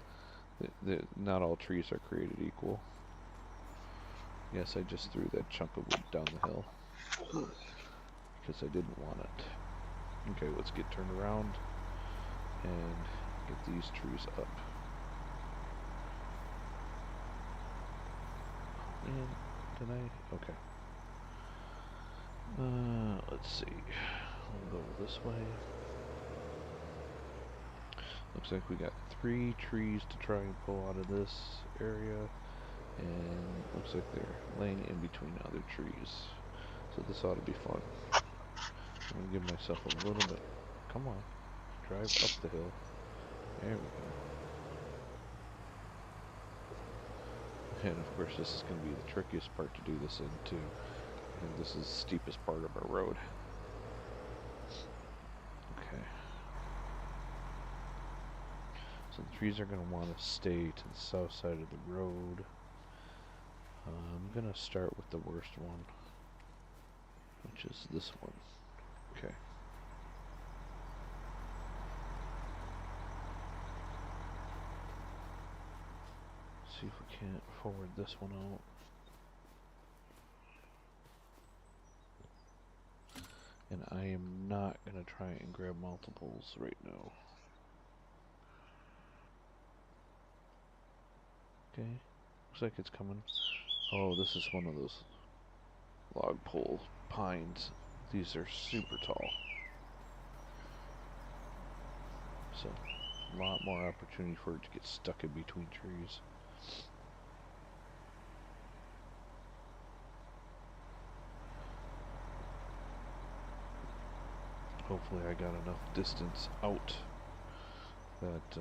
not all trees are created equal. Yes, I just threw that chunk of wood down the hill because I didn't want it. Okay, let's get turned around and get these trees up. And did I? Okay. Let's see. We'll go this way. Looks like we got 3 trees to try and pull out of this area, and looks like they're laying in between other trees. So this ought to be fun. I'm gonna give myself a little bit. Come on, drive up the hill. There we go. And of course, this is going to be the trickiest part to do this in too. And this is the steepest part of our road. Okay. So the trees are going to want to stay to the south side of the road. I'm going to start with the worst one, which is this one. Okay. See if we can't forward this one out. And I am not going to try and grab multiples right now. Okay. Looks like it's coming. Oh, this is one of those log pole pines. These are super tall. So, a lot more opportunity for it to get stuck in between trees. Hopefully I got enough distance out that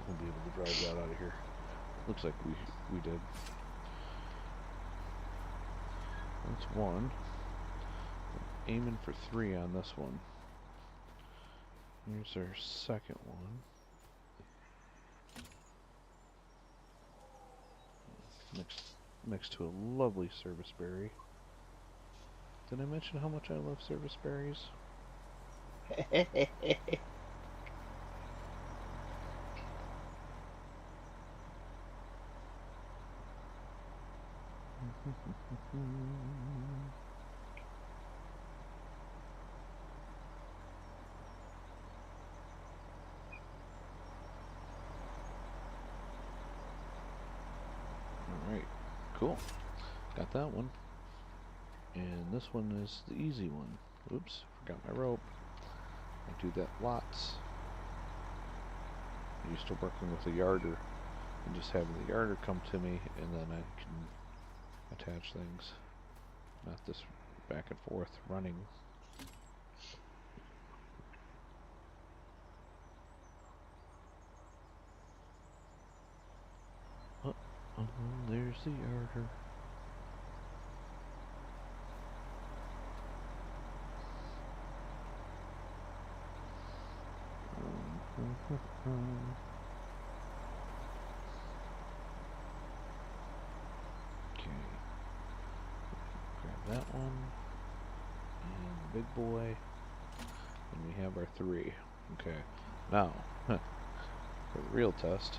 we'll be able to drive that out of here. Looks like we did. That's one. Aiming for 3 on this one. Here's our second one. Next to a lovely service berry. Did I mention how much I love service berries? Alright, cool. Got that one. And this one is the easy one. Oops, forgot my rope. I do that lots. I'm used to working with a yarder and just having the yarder come to me, and then I can attach things. Not this back and forth running. Oh, there's the yarder. Okay. Grab that one. And the big boy. And we have our 3. Okay. Now, for the real test,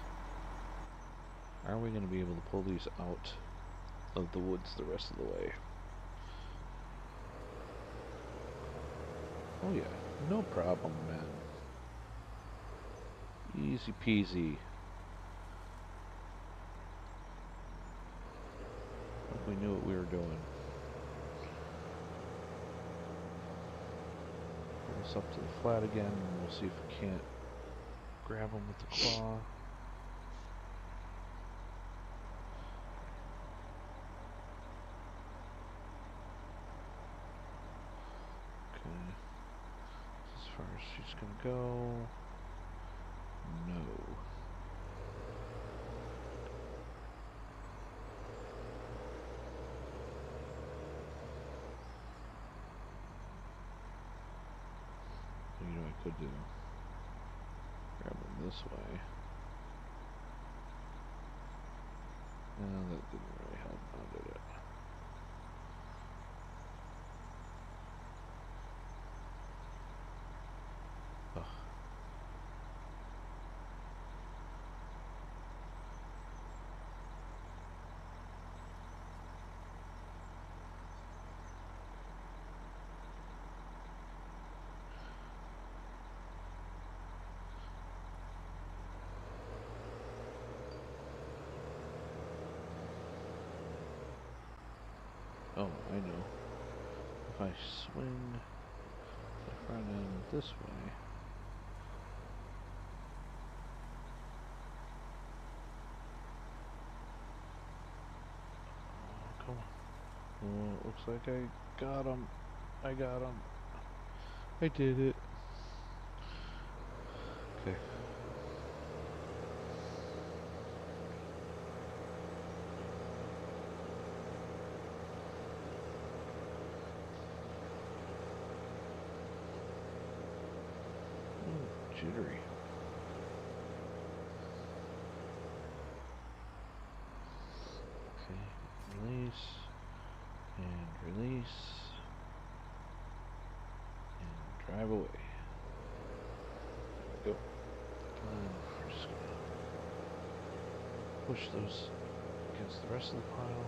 are we going to be able to pull these out of the woods the rest of the way? Oh yeah, no problem, man. Easy peasy. Like we knew what we were doing. Pull this up to the flat again, and we'll see if we can't grab them with the claw. Okay. As far as she's gonna go. No. You know what I could do? Grab them this way. No, that didn't really help now, did it? Ugh. Oh, I know. If I swing the front end this way, oh, come on. Oh, it looks like I got him. I got him. I did it. Okay. Jittery. Okay, release, and release, and drive away. There we go. And we're just gonna push those against the rest of the pile.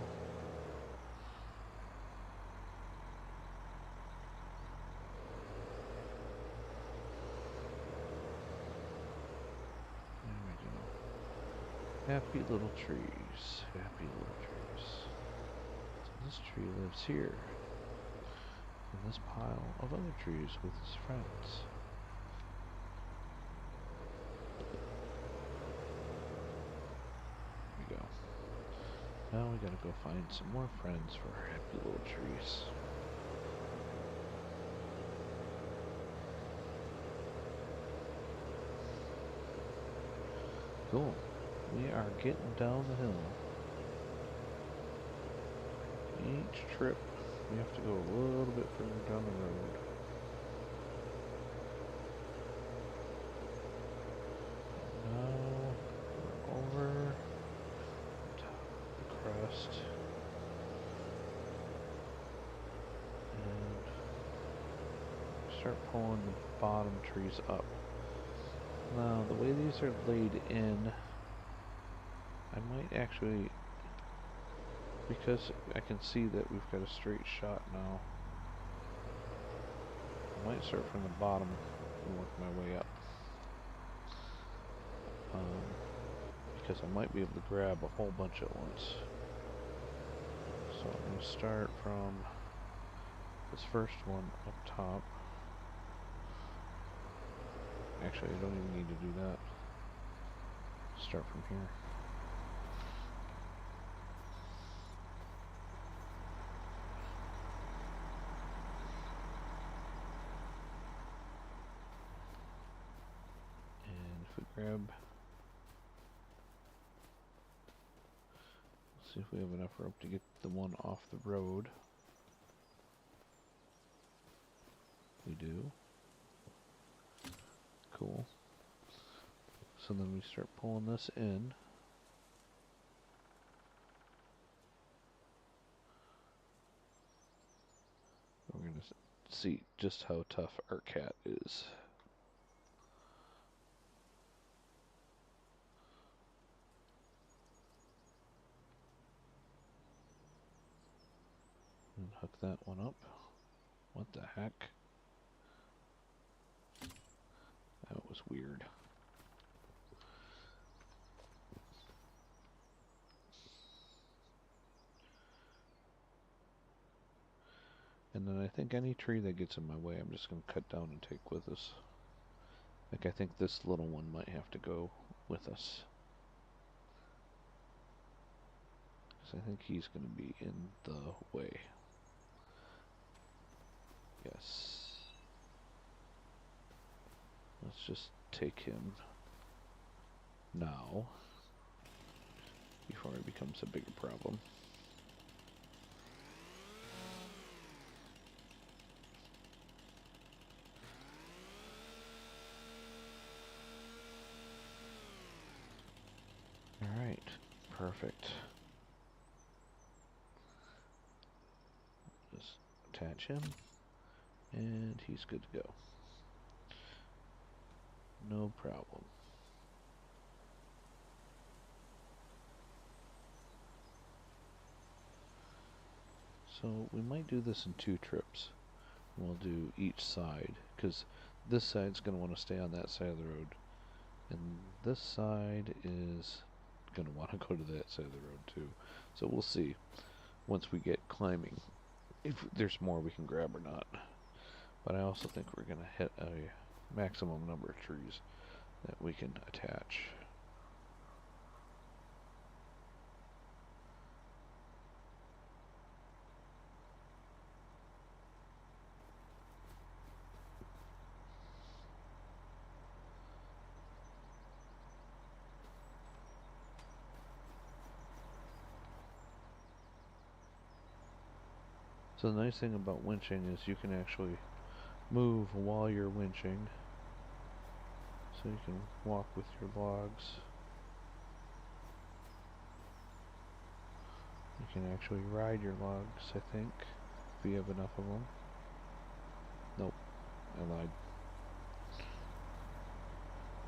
Happy little trees. Happy little trees. So this tree lives here. In this pile of other trees with his friends. There we go. Now we gotta go find some more friends for our happy little trees. Cool. We are getting down the hill. Each trip we have to go a little bit further down the road. Now we're over top of the crest. And start pulling the bottom trees up. Now, the way these are laid in, I might actually, because I can see that we've got a straight shot now, I might start from the bottom and work my way up. Because I might be able to grab a whole bunch at once. So I'm going to start from this first one up top. Actually, I don't even need to do that. Start from here. And if we grab... see if we have enough rope to get the one off the road. We do. Cool. So then we start pulling this in. We're going to see just how tough our cat is. And hook that one up. What the heck? That was weird. And then I think any tree that gets in my way, I'm just going to cut down and take with us. Like, I think this little one might have to go with us. Because I think he's going to be in the way. Yes. Let's just take him now, before it becomes a bigger problem. Alright, perfect. Just attach him, and he's good to go. No problem. So we might do this in 2 trips. We'll do each side, because this side's going to want to stay on that side of the road, and this side is going to want to go to that side of the road too. So we'll see once we get climbing if there's more we can grab or not. But I also think we're going to hit a maximum number of trees that we can attach. So the nice thing about winching is you can actually move while you're winching. So you can walk with your logs. You can actually ride your logs, I think, if you have enough of them. Nope, I lied.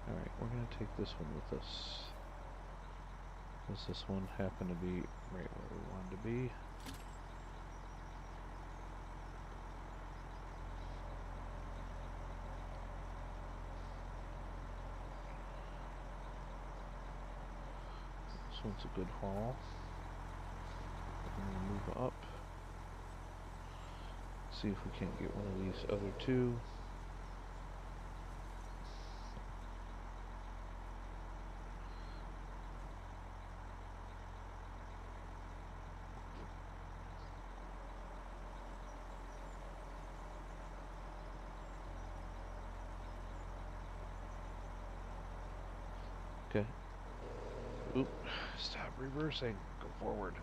Alright, we're going to take this one with us. Because this one happened to be right where we wanted to be. This one's a good haul. We're going to move up. See if we can't get one of these other 2. Okay. Oop. Stop reversing. Go forward.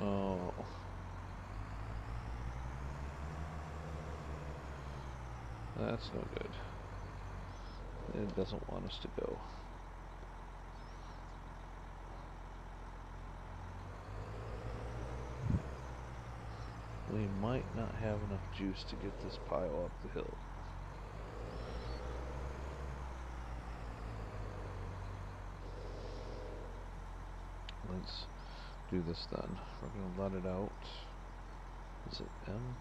Oh. That's no good. It doesn't want us to go. We might not have enough juice to get this pile up the hill. Let's do this then. We're gonna let it out. Is it M?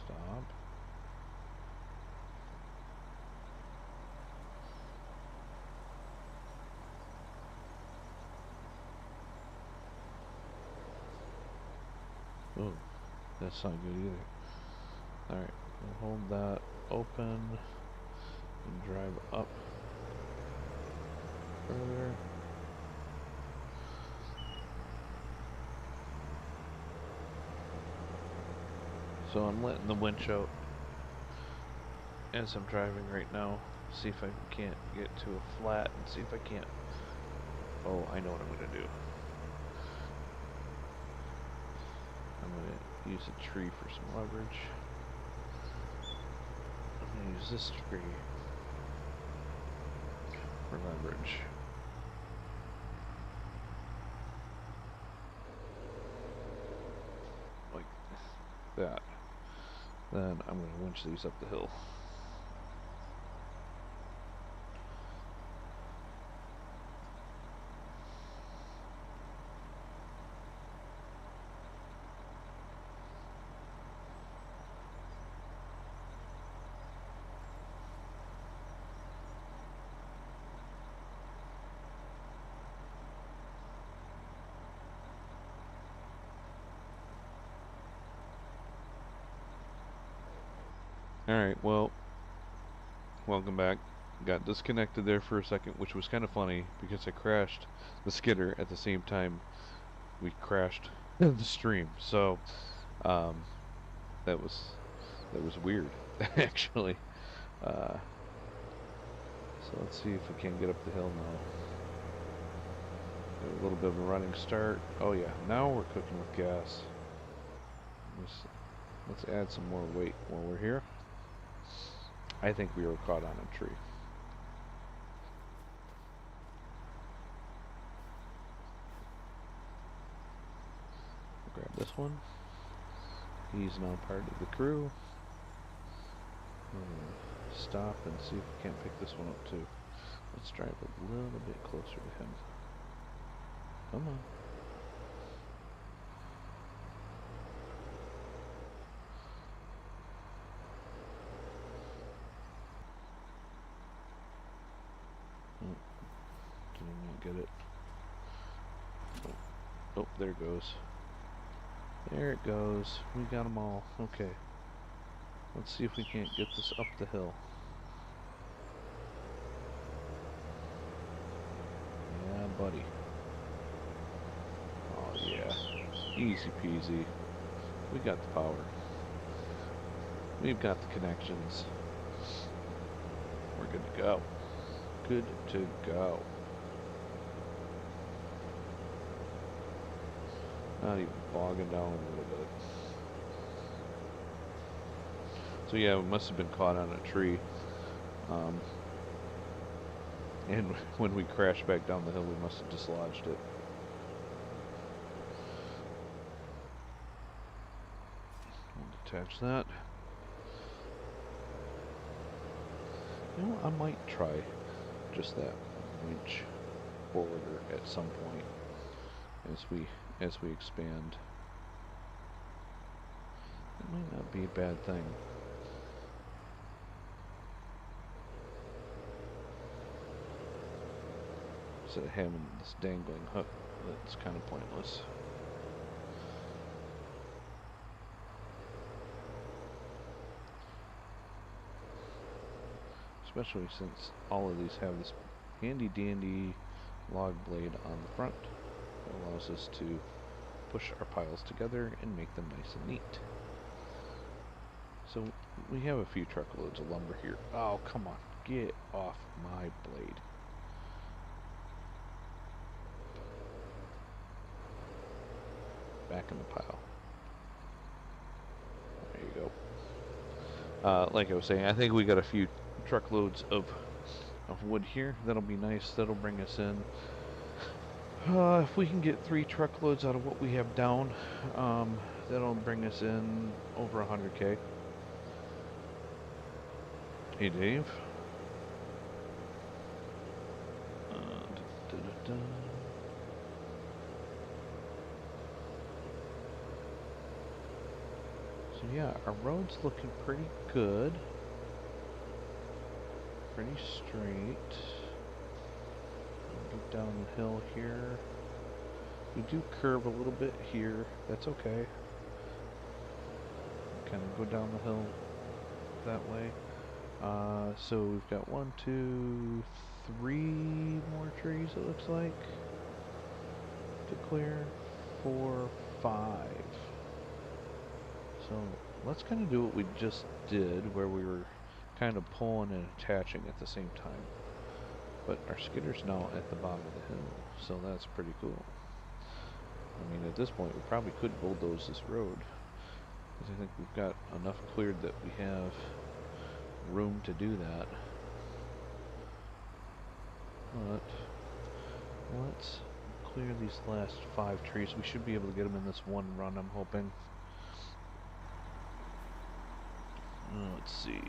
Stop. Oh, that's not good either. Alright, we'll hold that open and drive up further. So I'm letting the winch out as I'm driving right now. See if I can't get to a flat and see if I can't. Oh, I know what I'm gonna do. I'm gonna use a tree for some leverage. I'm gonna use this tree for leverage. Like that. Then I'm gonna winch these up the hill. Alright, well, welcome back. Got disconnected there for a second, which was kind of funny because I crashed the skidder at the same time we crashed the stream. So, um, that was weird, actually. Uh, so let's see if we can get up the hill now. Got a little bit of a running start. Oh yeah, now we're cooking with gas. Let's add some more weight while we're here. I think we were caught on a tree. Grab this one. He's now part of the crew. Stop and see if we can't pick this one up too. Let's drive a little bit closer to him. Come on. Did I not get it? Oh, there it goes. There it goes. We got them all. Okay. Let's see if we can't get this up the hill. Yeah, buddy. Oh, yeah. Easy peasy. We got the power. We've got the connections. We're good to go. Good to go. Not even bogging down a little bit. So yeah, we must have been caught on a tree. And when we crashed back down the hill, we must have dislodged it. I'll detach that. You know, I might try just that winch forwarder at some point as we expand. It might not be a bad thing. Instead of having this dangling hook that's kind of pointless. Especially since all of these have this handy dandy log blade on the front. It allows us to push our piles together and make them nice and neat. So we have a few truckloads of lumber here. Oh, come on. Get off my blade. Back in the pile. There you go. Like I was saying, I think we got a few truckloads of wood here. That'll be nice. That'll bring us in. If we can get 3 truckloads out of what we have down, that'll bring us in over 100K. Hey, Dave. So yeah, our road's looking pretty good. Pretty straight. Get down the hill here. We do curve a little bit here. That's okay. Kind of go down the hill that way. So we've got 1, 2, 3 more trees, it looks like, to clear. 4, 5. So let's kind of do what we just did, where we were kind of pulling and attaching at the same time. But our skidder's now at the bottom of the hill, so that's pretty cool. I mean, at this point, we probably could bulldoze this road, because I think we've got enough cleared that we have room to do that. But let's clear these last 5 trees. We should be able to get them in this one run, I'm hoping. Let's see.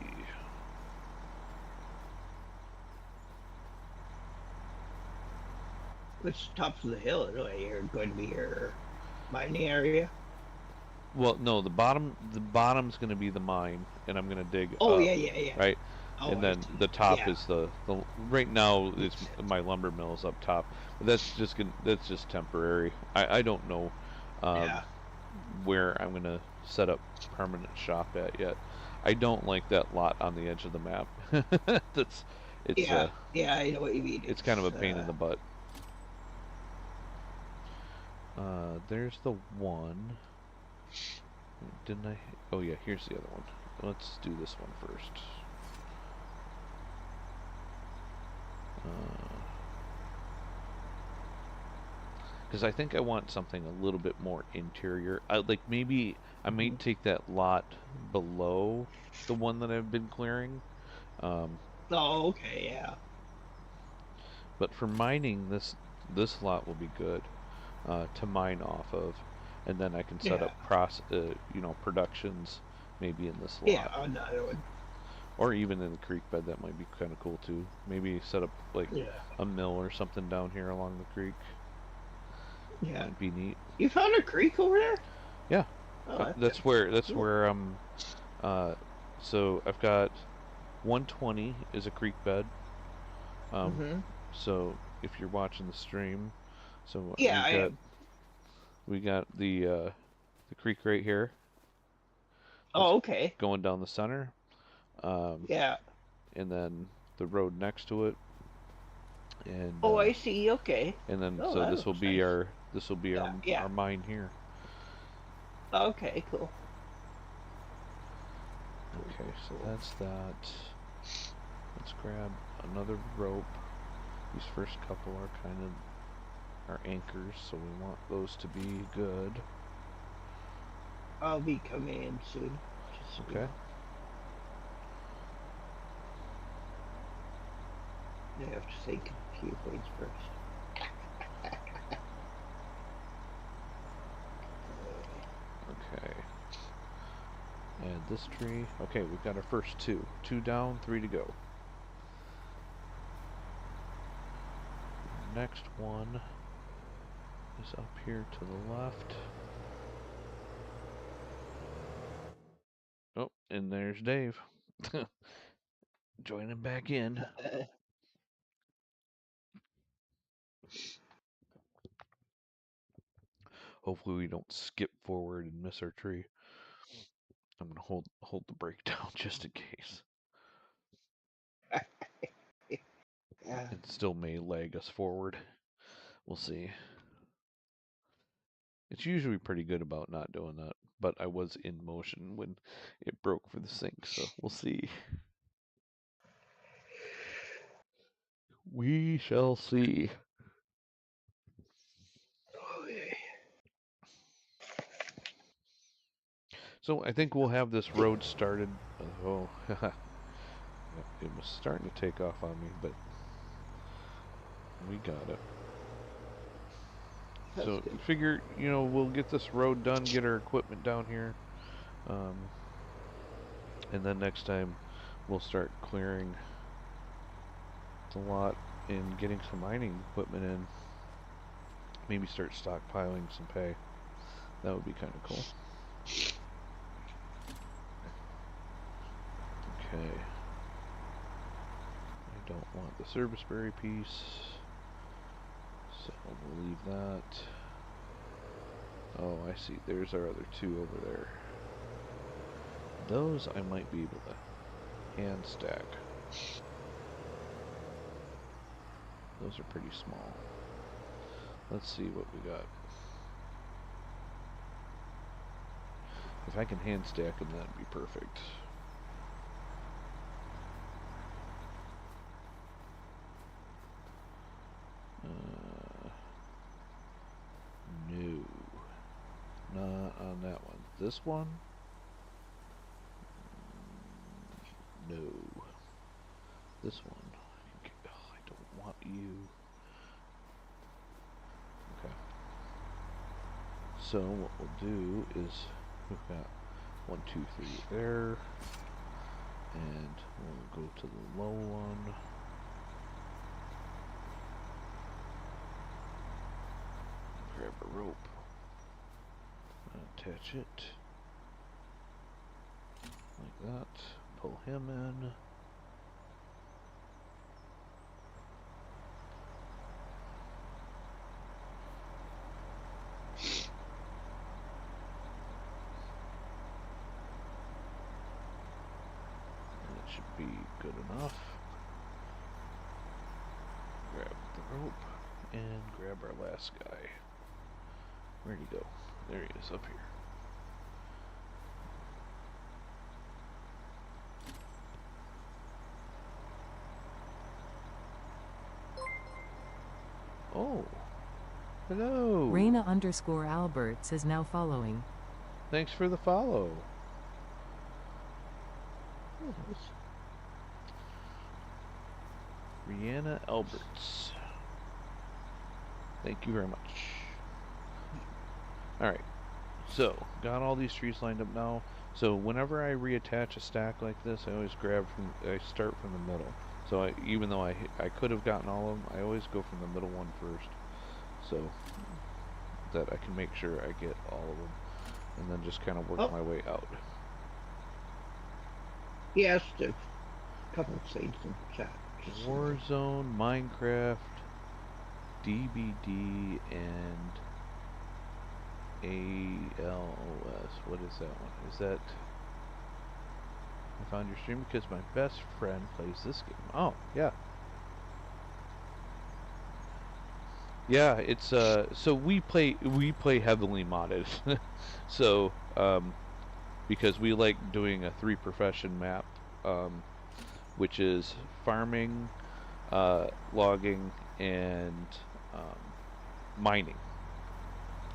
Which tops of the hill is you're going to be your mining area? Well, no, the bottom's going to be the mine, and I'm going to dig Oh, up, yeah. right? Oh, And I then see. the top Yeah. is the right now it's my lumber mill's up top, but that's just temporary. I don't know Yeah. where I'm gonna set up permanent shop at yet. I don't like that lot on the edge of the map. That's it's Yeah. Yeah, I know what you mean. it's kind of a pain in the butt. There's the one. Didn't I? Oh yeah, here's the other one. Let's do this one first. Because I think I want something a little bit more interior. Like maybe I may take that lot below the one that I've been clearing. Um, Oh, okay, yeah. but for mining, this lot will be good to mine off of, and then I can set Yeah. up productions maybe in this Yeah, lot, another one. or even in the creek bed. That might be kind of cool too. Maybe set up like Yeah. a mill or something down here along the creek. Yeah. Might be neat. You found a creek over there? Yeah, Oh, that's cool. where uh, so I've got 120 is a creek bed. Um, Mm-hmm. so if you're watching the stream, so Yeah, I am. we got the creek right here. That's Oh, okay. going down the center, um, Yeah. and then the road next to it, Oh, I see. Okay. and then Oh, so that looks nice. this will be Yeah, yeah. our mine here. Okay, cool. Okay, so Cool. that's that. Let's grab another rope. These first couple are kind of our anchors, so we want those to be good. I'll be coming in soon. Just so you Okay. know. I have to think a few things first. Okay. And this tree. Okay, we've got our first 2. 2 down, 3 to go. Next one is up here to the left. Oh, and there's Dave. Joining back in. Hopefully we don't skip forward and miss our tree. I'm gonna hold the brake down just in case. Yeah. It still may lag us forward. we'll see. It's usually pretty good about not doing that, but I was in motion when it broke for the sink, so we'll see. We shall see. Okay. So I think we'll have this road started. Oh, it was starting to take off on me, but we got it. That's So good. figure, we'll get this road done, get our equipment down here, and then next time we'll start clearing the lot and getting some mining equipment in. Maybe start stockpiling some pay. That would be kind of cool. Okay. I don't want the serviceberry piece, so we'll leave that. Oh, I see. There's our other two over there. Those I might be able to hand stack. Those are pretty small. Let's see what we got. If I can hand stack them, that'd be perfect. No. Not on that one. This one? No. This one. Oh, I don't want you. Okay. So what we'll do is we've got 1, 2, 3 there, and we'll go to the low one. Grab a rope. Attach it like that. Pull him in. That should be good enough. Grab the rope and grab our last guy. Where'd he go? There he is, up here. Oh, hello. Raina_Alberts is now following. Thanks for the follow. Rihanna Alberts. Thank you very much. Alright, so got all these trees lined up now. So whenever I reattach a stack like this, I always I start from the middle. So even though I could have gotten all of them, I always go from the middle one first. So that I can make sure I get all of them. And then just kind of work my way out. Yes, there's a couple of things in the chat. Warzone, Minecraft, DBD, and ALOS. What is that one? Is that... I found your stream because my best friend plays this game. Oh, yeah. Yeah, it's so we play heavily modded. So because we like doing a 3-profession map, which is farming, logging, and mining.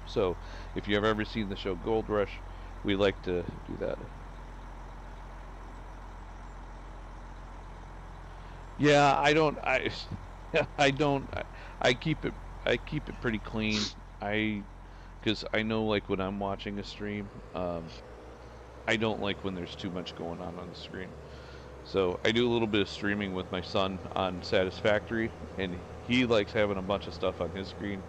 So if you've ever seen the show Gold Rush, we like to do that. Yeah, I keep it pretty clean. Because I know, like, when I'm watching a stream, I don't like when there's too much going on the screen. So I do a little bit of streaming with my son on Satisfactory, and he likes having a bunch of stuff on his screen.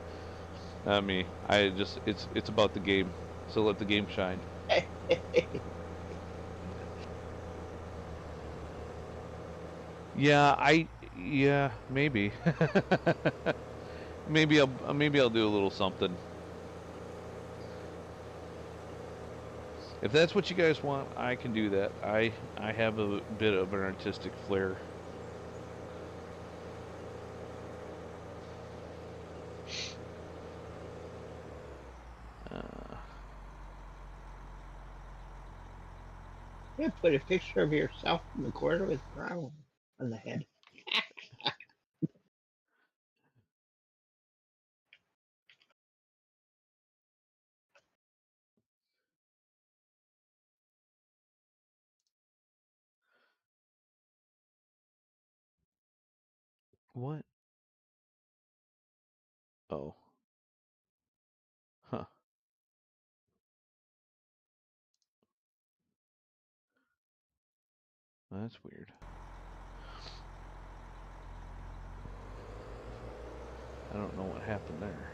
It's about the game, so let the game shine. Yeah, maybe. maybe I'll do a little something. If that's what you guys want, I can do that. I have a bit of an artistic flair. Yeah, put a picture of yourself in the corner with crown on the head. What? Oh. Huh. That's weird. I don't know what happened there.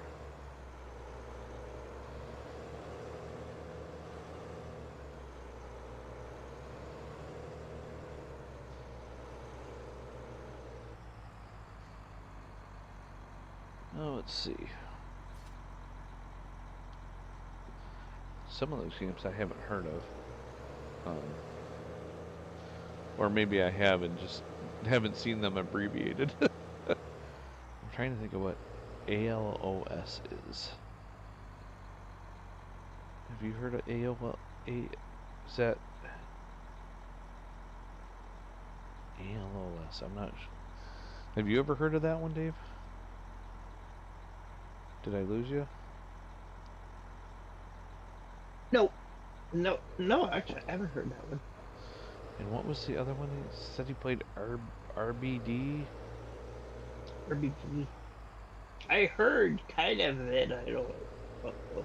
Oh, let's see. Some of those games I haven't heard of. Or maybe I have and just haven't seen them abbreviated. I'm trying to think of what ALOS is. Have you heard of AOL? Is that ALOS? I'm not sure. Have you ever heard of that one, Dave? Did I lose you? No, no. Actually, I haven't heard that one. And what was the other one? He said he played RBD. RBG. I heard kind of it. I don't. Uh-oh.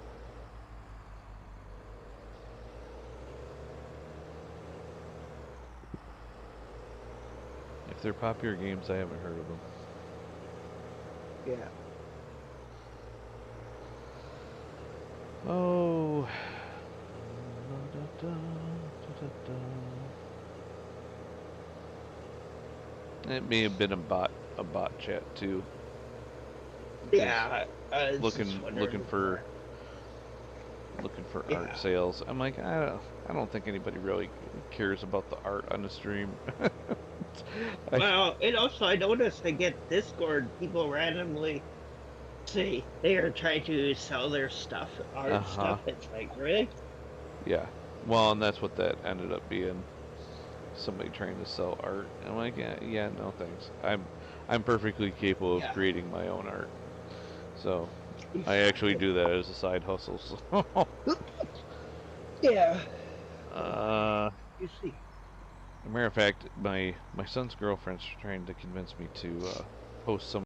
If they're popular games, I haven't heard of them. Yeah. Oh. It may have been a bot chat too. Yeah. Looking for Yeah. art sales. I'm like, I don't think anybody really cares about the art on the stream. Well, and also I noticed they get Discord people randomly say they are trying to sell their stuff, art stuff. It's like, really? Yeah. Well, and that's what that ended up being. Somebody trying to sell art. I'm like, yeah, no thanks. I'm perfectly capable of creating my own art. So I actually do that as a side hustle. So. Yeah. You see. As a matter of fact, my son's girlfriend's trying to convince me to post some